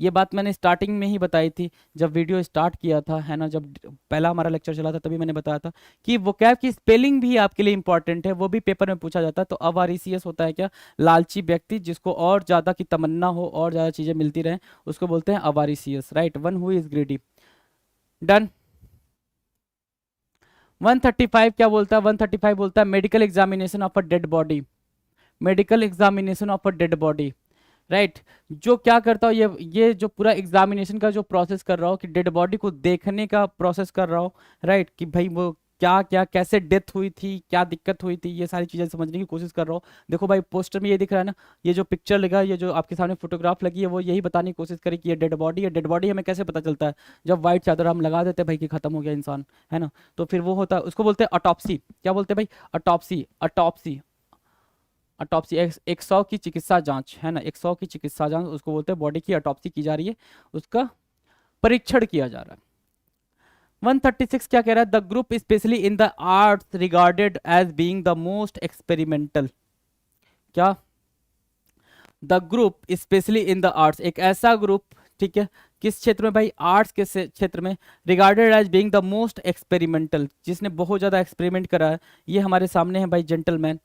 ये बात मैंने स्टार्टिंग में ही बताई थी जब वीडियो स्टार्ट किया था, है ना, जब पहला हमारा लेक्चर चला था तभी मैंने बताया था कि वोकैब की स्पेलिंग भी आपके लिए इंपॉर्टेंट है, वो भी पेपर में पूछा जाता है। तो अवारिसियस होता है क्या, लालची व्यक्ति, जिसको और ज़्यादा की तमन्ना हो और ज़्यादा चीज़ें मिलती रहें, उसको बोलते हैं avaricious, right. One who is greedy, done. 135 क्या बोलता है, 135 बोलता है medical examination of a dead body, medical examination of a dead body, right. जो क्या करता हूँ, ये जो पूरा एग्जामिनेशन का जो प्रोसेस कर रहा हूँ कि डेड बॉडी को देखने का प्रोसेस कर रहा हूँ, राइट, कि भाई वो क्या क्या कैसे डेथ हुई थी, क्या दिक्कत हुई थी, ये सारी चीज़ें समझने की कोशिश कर रहा हूँ। देखो भाई पोस्टर में ये दिख रहा है ना, ये जो पिक्चर लगा, ये जो आपके सामने फोटोग्राफ लगी है, वो यही बताने की कोशिश करे कि ये डेड बॉडी है। डेड बॉडी हमें कैसे पता चलता है? जब व्हाइट चादर हम लगा देते हैं भाई कि खत्म हो गया इंसान, है ना। तो फिर वो होता है, उसको बोलते हैं ऑटोप्सी। क्या बोलते हैं भाई? ऑटोप्सी। ऑटोप्सी। ऑटोप्सी 100 की चिकित्सा जांच, है ना, 100 की चिकित्सा जांच उसको बोलते हैं। बॉडी की ऑटोप्सी की जा रही है, उसका परीक्षण किया जा रहा है। 136 क्या कह रहा है? The group specially in the arts regarded as being the most experimental. क्या? The group specially in the arts, एक ऐसा ग्रुप, ठीक है, किस क्षेत्र में भाई? आर्ट्स के क्षेत्र में। Regarded as being the most experimental, जिसने बहुत ज्यादा एक्सपेरिमेंट करा है। ये हमारे सामने है भाई जेंटलमैन,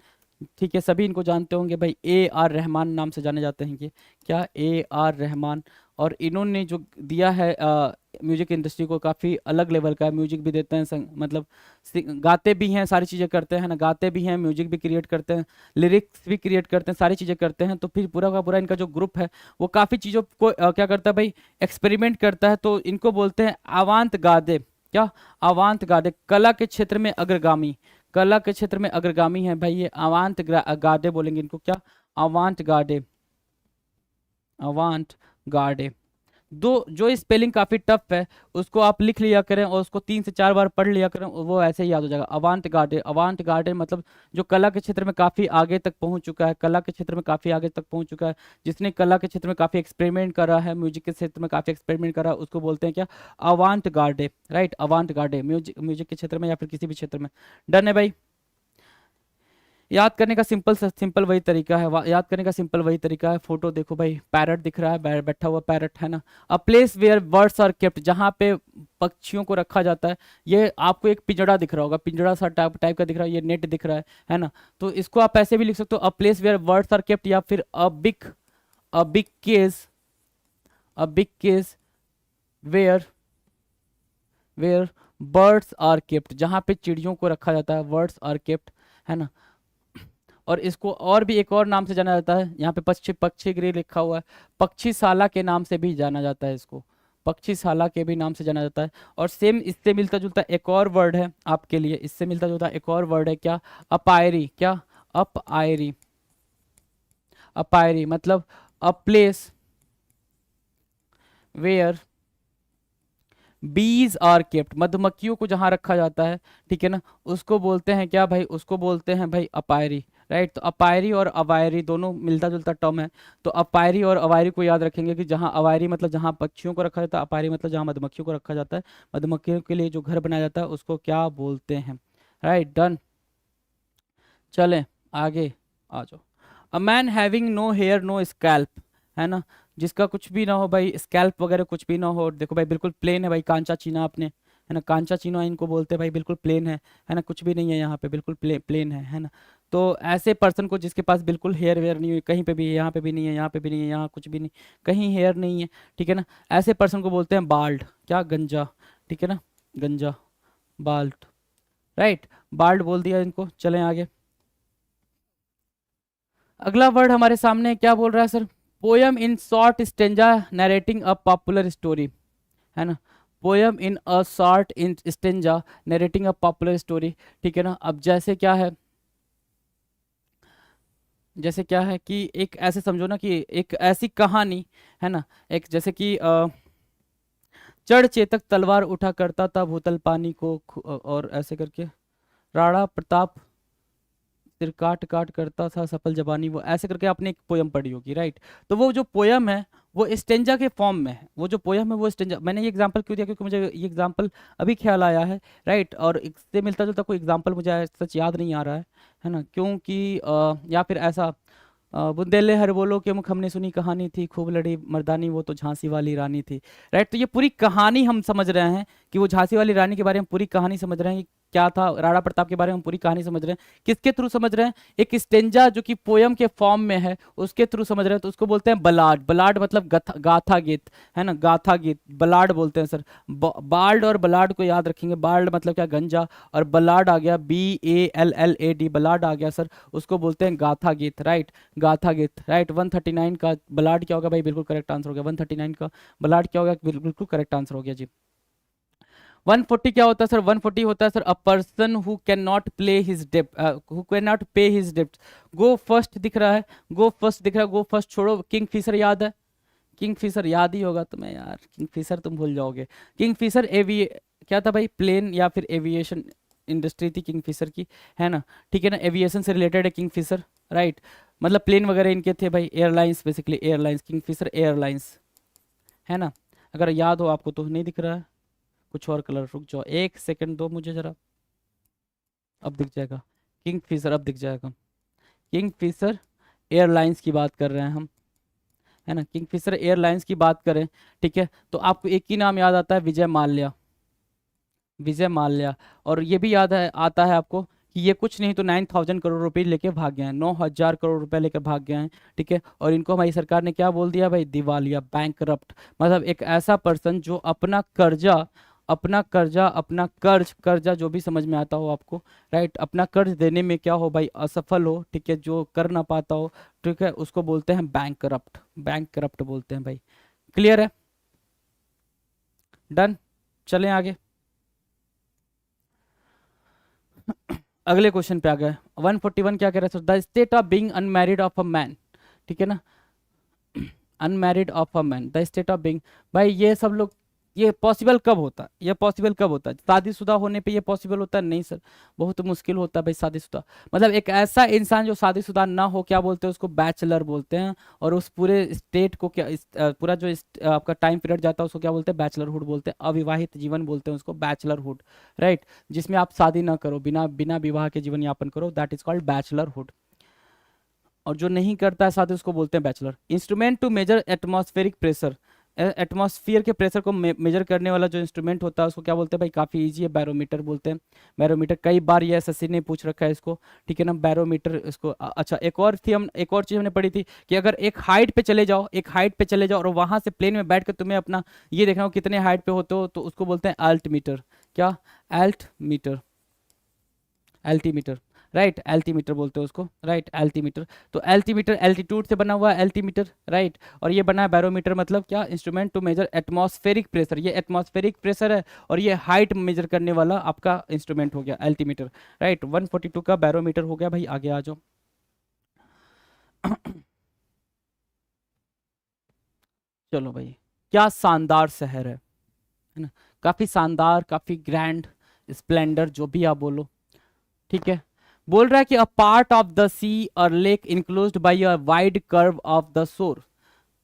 ठीक है, सभी इनको जानते होंगे भाई, ए आर रहमान नाम से जाने जाते हैं ये। क्या? A R Rahman. और इन्होंने जो दिया है म्यूजिक इंडस्ट्री को, काफ़ी अलग लेवल का है। म्यूजिक भी देते हैं, मतलब गाते भी हैं, सारी चीज़ें करते हैं ना, गाते भी हैं, म्यूजिक भी क्रिएट करते हैं, लिरिक्स भी क्रिएट करते हैं, सारी चीज़ें करते हैं। तो फिर पूरा का पूरा इनका जो ग्रुप है वो काफ़ी चीज़ों को क्या करता है भाई? एक्सपेरिमेंट करता है। तो इनको बोलते हैं अवांत गार्दे। क्या? अवांत गार्दे, कला के क्षेत्र में अग्रगामी। कला के क्षेत्र में अग्रगामी है भाई ये अवांत गार्डे बोलेंगे इनको। क्या? अवांत गार्डे। अवांत गार्डे। दो जो स्पेलिंग काफी टफ है उसको आप लिख लिया करें और उसको 3 से 4 बार पढ़ लिया करें, वो ऐसे ही याद हो जाएगा। अवांत गार्डे। अवांत गार्डे मतलब जो कला के क्षेत्र में काफी आगे तक पहुंच चुका है, कला के क्षेत्र में काफी आगे तक पहुंच चुका है, जिसने कला के क्षेत्र में काफी एक्सपेरिमेंट करा है, म्यूजिक के क्षेत्र में काफी एक्सपेरिमेंट करा है, उसको बोलते हैं क्या? अवांत गार्डे। राइट, अवांत गार्डे, म्यूजिक म्यूजिक के क्षेत्र में या फिर किसी भी क्षेत्र में। डन है भाई। याद करने का सिंपल वही तरीका है, याद करने का सिंपल वही तरीका है। फोटो देखो भाई, पैरट दिख रहा है, बैठा हुआ पैरट, है ना। A place where birds are kept, जहाँ पे पक्षियों को रखा जाता है। ये आपको एक पिंजड़ा दिख रहा होगा, पिंजड़ा सा टाइप का दिख रहा है, ये नेट दिख रहा है ना। तो इसको आप ऐसे भी लिख सकते हो, a place where birds are kept, या फिर a big cage, a big cage where where birds are kept, जहाँ पे चिड़ियों को रखा जाता है, बर्ड्स आर केप्ट, है ना। और इसको और भी एक और नाम से जाना जाता है, यहाँ पे पक्षी पक्षी गृह लिखा हुआ है, पक्षीशाला के नाम से भी जाना जाता है इसको, पक्षीशाला के भी नाम से जाना जाता है। और सेम इससे मिलता जुलता एक और वर्ड है आपके लिए, इससे मिलता जुलता एक और वर्ड है, क्या? अपायरी। क्या? अपायरी। अपायरी मतलब अ place where bees are kept, मधुमक्खियों को जहां रखा जाता है, ठीक है ना, उसको बोलते हैं क्या भाई? उसको बोलते हैं भाई अपायरी। राइट, तो अपायरी और अवायरी दोनों मिलता जुलता टर्म है। तो अपायरी और अवायरी को याद रखेंगे कि जहां अवायरी मतलब जहां पक्षियों को रखा जाता है, अपायरी मतलब जहां मधुमक्खियों को रखा जाता है, मधुमक्खियों के लिए जो घर बनाया जाता है उसको क्या बोलते हैं? Right, done. चलें आगे, आ जाओ। A man having no hair no scalp, है ना, जिसका कुछ भी ना हो भाई, स्कैल्प वगैरह कुछ भी ना हो। देखो भाई बिल्कुल प्लेन है भाई, कांचा चीना आपने, है ना, कांचा चीना इनको बोलते हैं भाई, बिल्कुल प्लेन है ना, कुछ भी नहीं है यहाँ पे, बिल्कुल प्लेन है ना। तो ऐसे पर्सन को जिसके पास बिल्कुल हेयर वेयर नहीं हुई, कहीं पे भी, यहाँ पे भी नहीं है, यहाँ पे भी नहीं है, यहाँ कुछ भी नहीं, कहीं हेयर नहीं है, ठीक है ना, ऐसे पर्सन को बोलते हैं बाल्ड। क्या? गंजा, ठीक है ना, गंजा, बाल्ड। राइट, बाल्ड बोल दिया इनको। चलें आगे। अगला वर्ड हमारे सामने क्या बोल रहा है sir? Poem in short stanza narrating a popular story, है ना, poem in a short in stanza narrating a popular story, ठीक है ना। अब जैसे क्या है, जैसे क्या है कि एक ऐसे समझो ना कि एक ऐसी कहानी, है ना, एक जैसे कि चढ़ चेतक तलवार उठा करता था भूतल पानी को और ऐसे करके राणा प्रताप सिर काट काट करता था सफल जबानी, वो ऐसे करके आपने एक पोयम पढ़ी होगी, राइट। तो वो जो पोयम है वो स्टेंजा के फॉर्म में है, वो जो पोयम है वो स्टेंजा। मैंने ये एग्जांपल क्यों दिया? क्योंकि मुझे ये एग्जांपल अभी ख्याल आया है, राइट, और इससे मिलता जुलता कोई एग्जांपल मुझे सच याद नहीं आ रहा है ना, क्योंकि या फिर ऐसा बुंदेले हर बोलो के मुख हमने सुनी कहानी थी, खूब लड़ी मर्दानी वो तो झांसी वाली रानी थी। राइट, तो ये पूरी कहानी हम समझ रहे हैं कि वो झांसी वाली रानी के बारे में पूरी कहानी समझ रहे हैं क्या था राणा प्रताप के बारे में, हम पूरी कहानी समझ रहे हैं। किसके थ्रू समझ रहे हैं? एक स्टेंजा जो कि पोयम के फॉर्म में है उसके थ्रू समझ रहे हैं, तो उसको बोलते हैं बलाड। बलाड मतलब गाथा गीत, है ना, गाथा गीत बलाड बोलते हैं सर। बाल्ड और बलाड को याद रखेंगे। बाल्ड मतलब क्या, गंजा, और बलाड आ गया BALLAD, बलाड आ गया सर, उसको बोलते हैं गाथा गीत, राइट, गाथा गीत, राइट। 139 का बलाड क्या होगा भाई? बिल्कुल करेक्ट आंसर हो गया। 139 का बलाड क्या होगा? बिल्कुल करेक्ट आंसर हो गया जी। 140 क्या होता है सर? 140 होता है sir a person who can not play his dept, who can not पे हिज डेप्ट। गो फर्स्ट दिख रहा है, गो फर्स्ट दिख रहा है, गो फर्स्ट छोड़ो। किंग फिशर याद है? किंग फिशर याद ही होगा तुम्हें यार, किंग फिशर तुम भूल जाओगे। किंग फिशर एवी क्या था भाई? प्लेन या फिर एविएशन इंडस्ट्री थी किंग फिशर की, है ना, ठीक है ना, एविएशन से रिलेटेड है किंग फिशर, राइट। मतलब प्लेन वगैरह इनके थे भाई, airlines, basically airlines, Kingfisher airlines, है ना। अगर याद हो आपको तो। नहीं दिख रहा है कुछ और कलर? रुक जाओ, एक सेकंड दो मुझे जरा, अब दिख जाएगा। किंग फिशर अब दिख जाएगा। किंग फिशर एयरलाइंस की बात कर रहे हैं हम, है ना, किंग फिशर एयरलाइंस की बात करें, ठीक है, तो आपको एक ही नाम याद आता है, विजय माल्या, विजय माल्या। और ये भी याद है, आता है आपको कि ये कुछ नहीं तो 9,000 करोड़ रुपए लेके भाग गए हैं, 9,000 करोड़ रुपए लेकर भाग गए हैं, ठीक है। और इनको हमारी सरकार ने क्या बोल दिया भाई? दिवालिया, बैंक। मतलब एक ऐसा पर्सन जो अपना कर्जा जो भी समझ में आता हो आपको, राइट, अपना कर्ज देने में क्या हो भाई? असफल हो, ठीक है, जो कर ना पाता हो, ठीक है, उसको बोलते हैं बैंक करप्ट बोलते हैं भाई। क्लियर है? डन। चलें आगे। अगले क्वेश्चन पे आ गए। 141 क्या कह रहा है sir? The state of being unmarried of a man, ठीक है ना, unmarried of a man, the state of being. भाई ये सब लोग, ये पॉसिबल कब होता है? ये पॉसिबल कब होता है? शादीशुदा होने पे ये पॉसिबल होता है? नहीं सर, बहुत मुश्किल होता है भाई शादीशुदा। मतलब एक ऐसा इंसान जो शादीशुदा ना हो, क्या बोलते हैं उसको? बैचलर बोलते हैं। और उस पूरे स्टेट को क्या पूरा जो आपका टाइम पीरियड जाता है उसको क्या बोलते हैं? बैचलरहुड बोलते हैं। अविवाहित जीवन बोलते हैं उसको बैचलरहुड, राइट, जिसमें आप शादी ना करो, बिना बिना विवाह के जीवन यापन करो, दैट इज कॉल्ड बैचलरहुड। और जो नहीं करता है शादी उसको बोलते हैं bachelor. Instrument to measure atmospheric pressure, atmosphere के प्रेशर को मेजर करने वाला जो इंस्ट्रूमेंट होता है उसको क्या बोलते हैं भाई? काफी इजी है, बैरोमीटर बोलते हैं। बैरोमीटर, कई बार ये एसएससी ने पूछ रखा है इसको, ठीक है ना, बैरोमीटर इसको। अच्छा, एक और चीज हमने पढ़ी थी कि अगर एक हाइट पे चले जाओ, एक हाइट पे चले जाओ और वहां से प्लेन में बैठ कर तुम्हें अपना ये देखना हो कितने हाइट पे होते हो, तो उसको बोलते हैं अल्टीमीटर। क्या? अल्टीमीटर, एल्टीमीटर, राइट, एल्टीमीटर बोलते हैं उसको, राइट, एल्टीमीटर। तो एल्टीमीटर एल्टीट्यूड से बना हुआ है एल्टीमीटर, राइट। और ये बना है बैरोमीटर, मतलब क्या? Instrument to measure atmospheric pressure, ये एटमॉस्फेरिक प्रेशर है, और ये हाइट मेजर करने वाला आपका इंस्ट्रूमेंट हो गया एल्टीमीटर, राइट। 142 का बैरोमीटर हो गया भाई। आगे आ जाओ। चलो भाई, क्या शानदार शहर है ना, काफी शानदार, काफी ग्रैंड, स्प्लेंडर, जो भी आप बोलो, ठीक है। बोल रहा है कि अ पार्ट ऑफ द सी और lake enclosed bye a wide curve of the shore.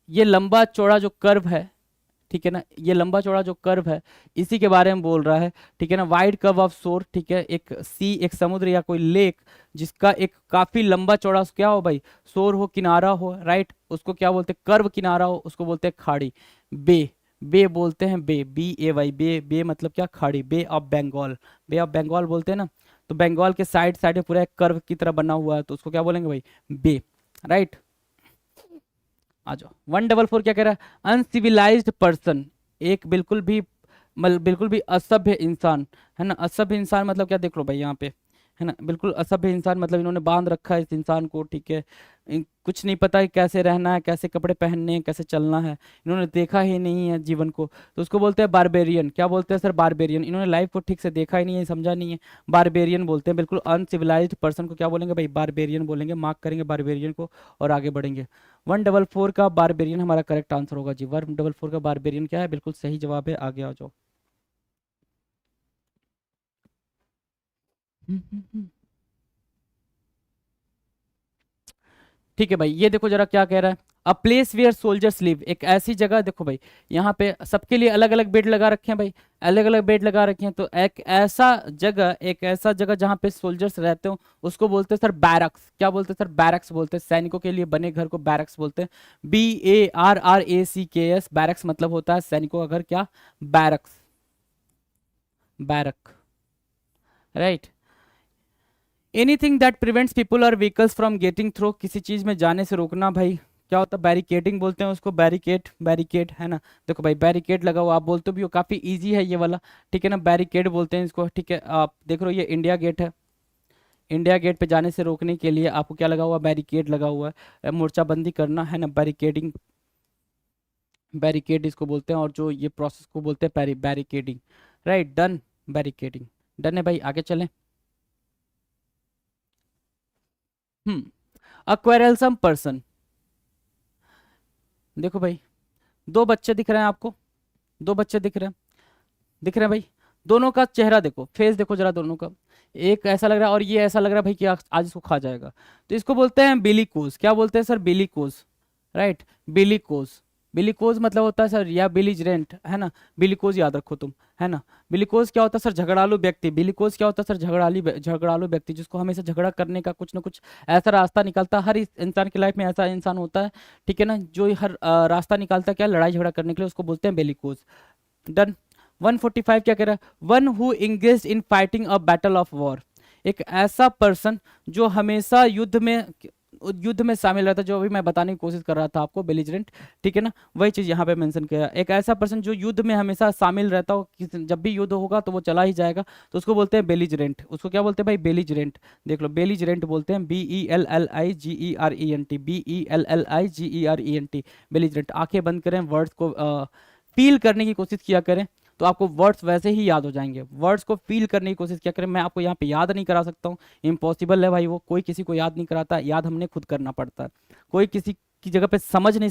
ये लंबा चौड़ा जो कर्व है, ठीक है ना, ये लंबा चौड़ा जो कर्व है, इसी के बारे में बोल रहा है, ठीक है ना। वाइड कर्व ऑफ शोर, ठीक है, एक सी, एक समुद्र या कोई लेक जिसका एक काफी लंबा चौड़ा क्या हो भाई? शोर हो, किनारा हो, राइट, उसको क्या बोलते हैं? कर्व किनारा हो, उसको बोलते हैं खाड़ी। बे, बे बोलते हैं, BAY, बे, बे मतलब क्या? खाड़ी, bay of Bengal, bay of Bengal बोलते हैं ना। तो बंगाल के साइड साइड में पूरा एक कर्व की तरह बना हुआ है, तो उसको क्या बोलेंगे भाई? बे, राइट। आ जाओ। 144 क्या कह रहा है? अनसिविलाइज्ड पर्सन, एक बिल्कुल भी बिल्कुल भी असभ्य इंसान, है ना। असभ्य इंसान मतलब क्या? देख लो भाई यहाँ पे, है ना, बिल्कुल असभ्य इंसान मतलब इन्होंने बांध रखा है इस इंसान को, ठीक है। कुछ नहीं पता है कैसे रहना है, कैसे कपड़े पहनने हैं, कैसे चलना है, इन्होंने देखा ही नहीं है जीवन को, तो उसको बोलते हैं बारबेरियन। क्या बोलते हैं सर? बारबेरियन। इन्होंने लाइफ को ठीक से देखा ही नहीं है, समझा नहीं है, बारबेरियन बोलते हैं। बिल्कुल अनसिविलाइज्ड पर्सन को क्या बोलेंगे भाई? बारबेरियन बोलेंगे। मार्क करेंगे बारबेरियन को और आगे बढ़ेंगे। 144 का बारबेरियन हमारा करेक्ट आंसर होगा जी। 144 का बारबेरियन क्या है? बिल्कुल सही जवाब है। आगे आ जाओ। ठीक है भाई, ये देखो जरा क्या कह रहा है। A place where soldiers live, एक ऐसी जगह, देखो भाई यहाँ पे सबके लिए अलग अलग बेड लगा रखे हैं भाई, अलग अलग बेड लगा रखे हैं, तो एक ऐसा जगह जहाँ पे सोल्जर्स रहते हो उसको बोलते हैं सर बैरक्स। क्या बोलते हैं सर? बैरक्स बोलते हैं। सैनिकों के लिए बने घर को बैरक्स बोलते हैं। BARRACKS, बैरक्स मतलब होता है सैनिकों का घर। क्या? Barracks, barrack, right. Anything that prevents people और व्हीकल्स फ्रॉम गेटिंग थ्रू, किसी चीज में जाने से रोकना भाई, क्या होता है? बैरिकेडिंग बोलते हैं उसको, बैरिकेड, बैरिकेड है ना। देखो भाई बैरिकेड लगा हुआ, आप बोलते भी हो, काफी इजी है ये वाला, ठीक है ना, बैरिकेड बोलते हैं इसको, ठीक है। आप देख रहे हो ये इंडिया गेट है, इंडिया गेट पे जाने से रोकने के लिए आपको क्या लगा हुआ? बैरिकेड लगा हुआ है, मोर्चाबंदी करना है ना, बैरिकेडिंग, बैरिकेड इसको बोलते हैं, और जो ये प्रोसेस को बोलते हैं barricading. Right, done, barricading done है भाई, आगे चलें। अ क्वेरलसम पर्सन, देखो भाई दो बच्चे दिख रहे हैं आपको, दो बच्चे दिख रहे हैं, दिख रहे हैं भाई, दोनों का चेहरा देखो, फेस देखो जरा दोनों का, एक ऐसा लग रहा है और ये ऐसा लग रहा है भाई कि आज इसको खा जाएगा, तो इसको बोलते हैं बिलीकोज। क्या बोलते हैं सर? बिलीकोज, राइट, बिलीकोज। बिलीकोज मतलब होता है सर, या बिलीजरेंट है ना, बिलीकोज याद रखो तुम, है ना। बिलीकोज क्या होता है सर? झगड़ालू व्यक्ति। बिलीकोज क्या होता है सर? झगड़ालू व्यक्ति, जिसको हमेशा झगड़ा करने का कुछ ना कुछ ऐसा रास्ता निकलता है। हर इंसान की लाइफ में ऐसा इंसान होता है, ठीक है ना, जो हर रास्ता निकालता है क्या, लड़ाई झगड़ा करने के लिए, उसको बोलते हैं बेलिकोज। डन। 145 क्या कह रहा है? One who engage in fighting a battle of war, एक ऐसा पर्सन जो हमेशा युद्ध में शामिल रहता है, जो अभी मैं बताने की कोशिश कर रहा था आपको, बेलिजरेंट, ठीक है ना, वही चीज यहाँ पे मेंशन किया है। एक ऐसा पर्सन जो युद्ध में हमेशा शामिल रहता हो, जब भी युद्ध होगा तो वो चला ही जाएगा, तो उसको बोलते हैं बेलिजरेंट। उसको क्या बोलते हैं भाई? बेलिजरेंट। देख लो, बेलिजरेंट बोलते हैं, BELLIGERENT, BELLIGERENT, बेलिजरेंट। आंखें बंद करें, वर्ड्स को फील करने की कोशिश किया करें, तो आपको वर्ड्स वैसे ही याद हो जाएंगे। वर्ड्स को फील करने की कोशिश किया करें, मैं आपको यहाँ पे याद नहीं करा सकता हूँ, इम्पॉसिबल है भाई, वो कोई किसी को याद नहीं कराता, याद हमने खुद करना पड़ता है। कोई किसी की जगह पे समझ नहीं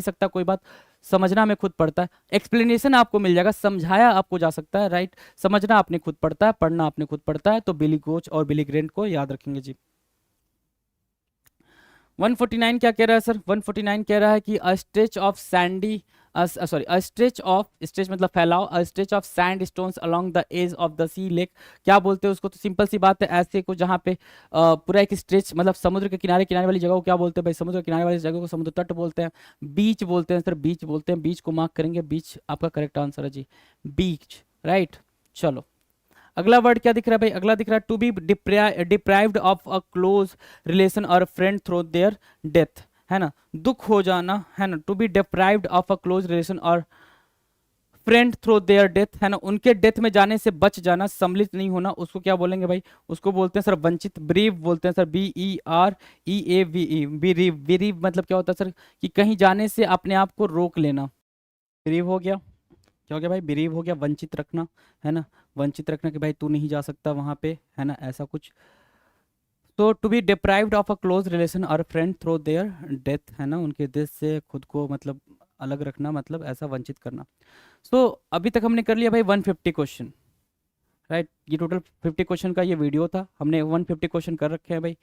सकता कोई बात, समझना हमें खुद पड़ता है। एक्सप्लेनेशन आपको मिल जाएगा, समझाया आपको जा सकता है, राइट, समझना आपने खुद पड़ता है, पढ़ना आपने खुद पड़ता है। तो बिली कोच और बिली ग्रेंट को याद रखेंगे जी। 149 क्या कह रहा है सर? 149 कह रहा है कि a stretch of sandy, sorry, a stretch of, stretch मतलब फैलाओ, a stretch of sand stones along the edge of the sea lake. क्या बोलते हैं उसको? तो सिंपल सी बात है, ऐसे को जहाँ पे पूरा एक स्ट्रेच, मतलब समुद्र के किनारे किनारे वाली जगह को क्या बोलते हैं भाई? समुद्र के किनारे वाली जगह को समुद्र तट बोलते हैं, बीच बोलते हैं सर, बीच बोलते हैं। बीच को मार्क करेंगे, बीच आपका करेक्ट आंसर है जी, बीच, राइट। चलो अगला वर्ड क्या दिख रहा है भाई? अगला दिख रहा है to be deprived of a close relation और फ्रेंड थ्रू देयर डेथ, है ना, दुख हो जाना, है ना, to be deprived of a close relation और फ्रेंड थ्रू देयर डेथ, है ना, उनके डेथ में जाने से बच जाना, सम्मिलित नहीं होना, उसको क्या बोलेंगे भाई? उसको बोलते हैं सर वंचित, ब्रीव बोलते हैं सर, BEREAVE, बीरीव। बीरीव मतलब क्या होता है सर? कि कहीं जाने से अपने आप को रोक लेना, ब्रीव हो गया। क्या हो गया भाई? बिरीव हो गया, वंचित रखना, है ना, वंचित रखना कि भाई तू नहीं जा सकता वहां पे, है ना, ऐसा कुछ। तो to be deprived of a close relation और फ्रेंड थ्रू देयर डेथ, है ना, उनके डेथ से खुद को मतलब अलग रखना, मतलब ऐसा वंचित करना। सो अभी तक हमने कर लिया भाई 150 क्वेश्चन, राइट। ये टोटल 50 क्वेश्चन का ये वीडियो था, हमने 150 क्वेश्चन कर रखे हैं भाई।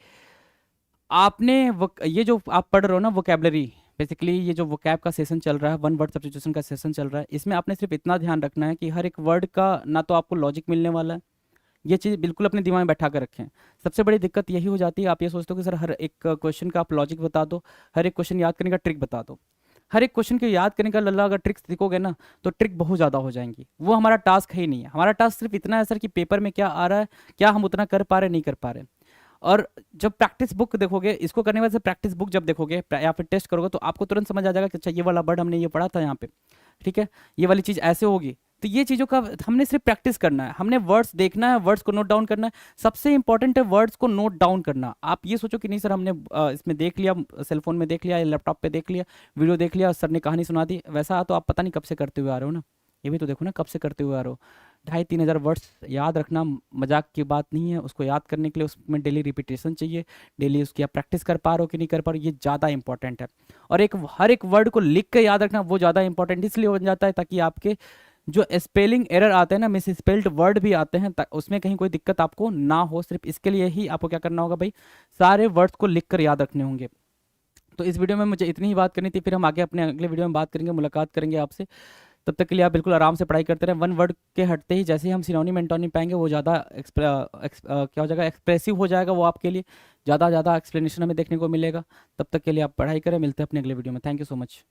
आपने ये जो आप पढ़ रहे हो ना वोकेबलरी, बेसिकली ये जो वोकैब का सेशन चल रहा है, वन वर्ड सब्स्टिट्यूशन का सेशन चल रहा है, इसमें आपने सिर्फ इतना ध्यान रखना है कि हर एक वर्ड का ना तो आपको लॉजिक मिलने वाला है, ये चीज़ बिल्कुल अपने दिमाग में बैठा कर रखें। सबसे बड़ी दिक्कत यही हो जाती है, आप ये सोचते हो कि सर हर एक क्वेश्चन का आप लॉजिक बता दो, हर एक क्वेश्चन याद करने का ट्रिक बता दो। हर एक क्वेश्चन के याद करने का लल्ला अगर ट्रिक्स सीखोगे ना, तो ट्रिक बहुत ज़्यादा हो जाएंगी, वो हमारा टास्क है ही नहीं है। हमारा टास्क सिर्फ इतना है सर कि पेपर में क्या आ रहा है, क्या हम उतना कर पा रहे नहीं कर पा रहे। और जब प्रैक्टिस बुक देखोगे, इसको करने वाले से प्रैक्टिस बुक जब देखोगे या फिर टेस्ट करोगे, तो आपको तुरंत समझ आ जाएगा कि अच्छा ये वाला वर्ड हमने ये पढ़ा था यहाँ पे, ठीक है, ये वाली चीज़ ऐसे होगी। तो ये चीज़ों का हमने सिर्फ प्रैक्टिस करना है, हमने वर्ड्स देखना है, वर्ड्स को नोट डाउन करना है। सबसे इंपॉर्टेंट है वर्ड्स को नोट डाउन करना। आप ये सोचो कि नहीं सर हमने इसमें देख लिया, सेलफोन में देख लिया या लैपटॉप पे देख लिया, वीडियो देख लिया, सर ने कहानी सुना दी, वैसा तो आप पता नहीं कब से करते हुए आ रहे हो ना। ये भी तो देखो ना कब से करते हुए आ रहे हो। 2,500-3,000 वर्ड्स याद रखना मजाक की बात नहीं है, उसको याद करने के लिए उसमें डेली रिपीटेशन चाहिए, डेली उसकी आप प्रैक्टिस कर पा रहे हो कि नहीं कर पा रहे हो, ये ज़्यादा इंपॉर्टेंट है। और हर एक वर्ड को लिख के याद रखना वो ज़्यादा इंपॉर्टेंट इसलिए बन जाता है ताकि आपके जो स्पेलिंग एरर आते हैं ना, मिस स्पेल्ड वर्ड भी आते हैं, उसमें कहीं कोई दिक्कत आपको ना हो। सिर्फ इसके लिए ही आपको क्या करना होगा भाई, सारे वर्ड्स को लिख कर याद रखने होंगे। तो इस वीडियो में मुझे इतनी ही बात करनी थी, फिर हम आगे अपने अगले वीडियो में बात करेंगे, मुलाकात करेंगे आपसे। तब तक के लिए आप बिल्कुल आराम से पढ़ाई करते रहें। वन वर्ड के हटते ही जैसे ही हम सिनोनिम एंटोनिम पाएंगे, वो ज़्यादा क्या हो जाएगा, एक्सप्रेसिव हो जाएगा, वो आपके लिए ज़्यादा एक्सप्लेनेशन हमें देखने को मिलेगा। तब तक के लिए आप पढ़ाई करें, मिलते हैं अपने अगले वीडियो में। Thank you so much.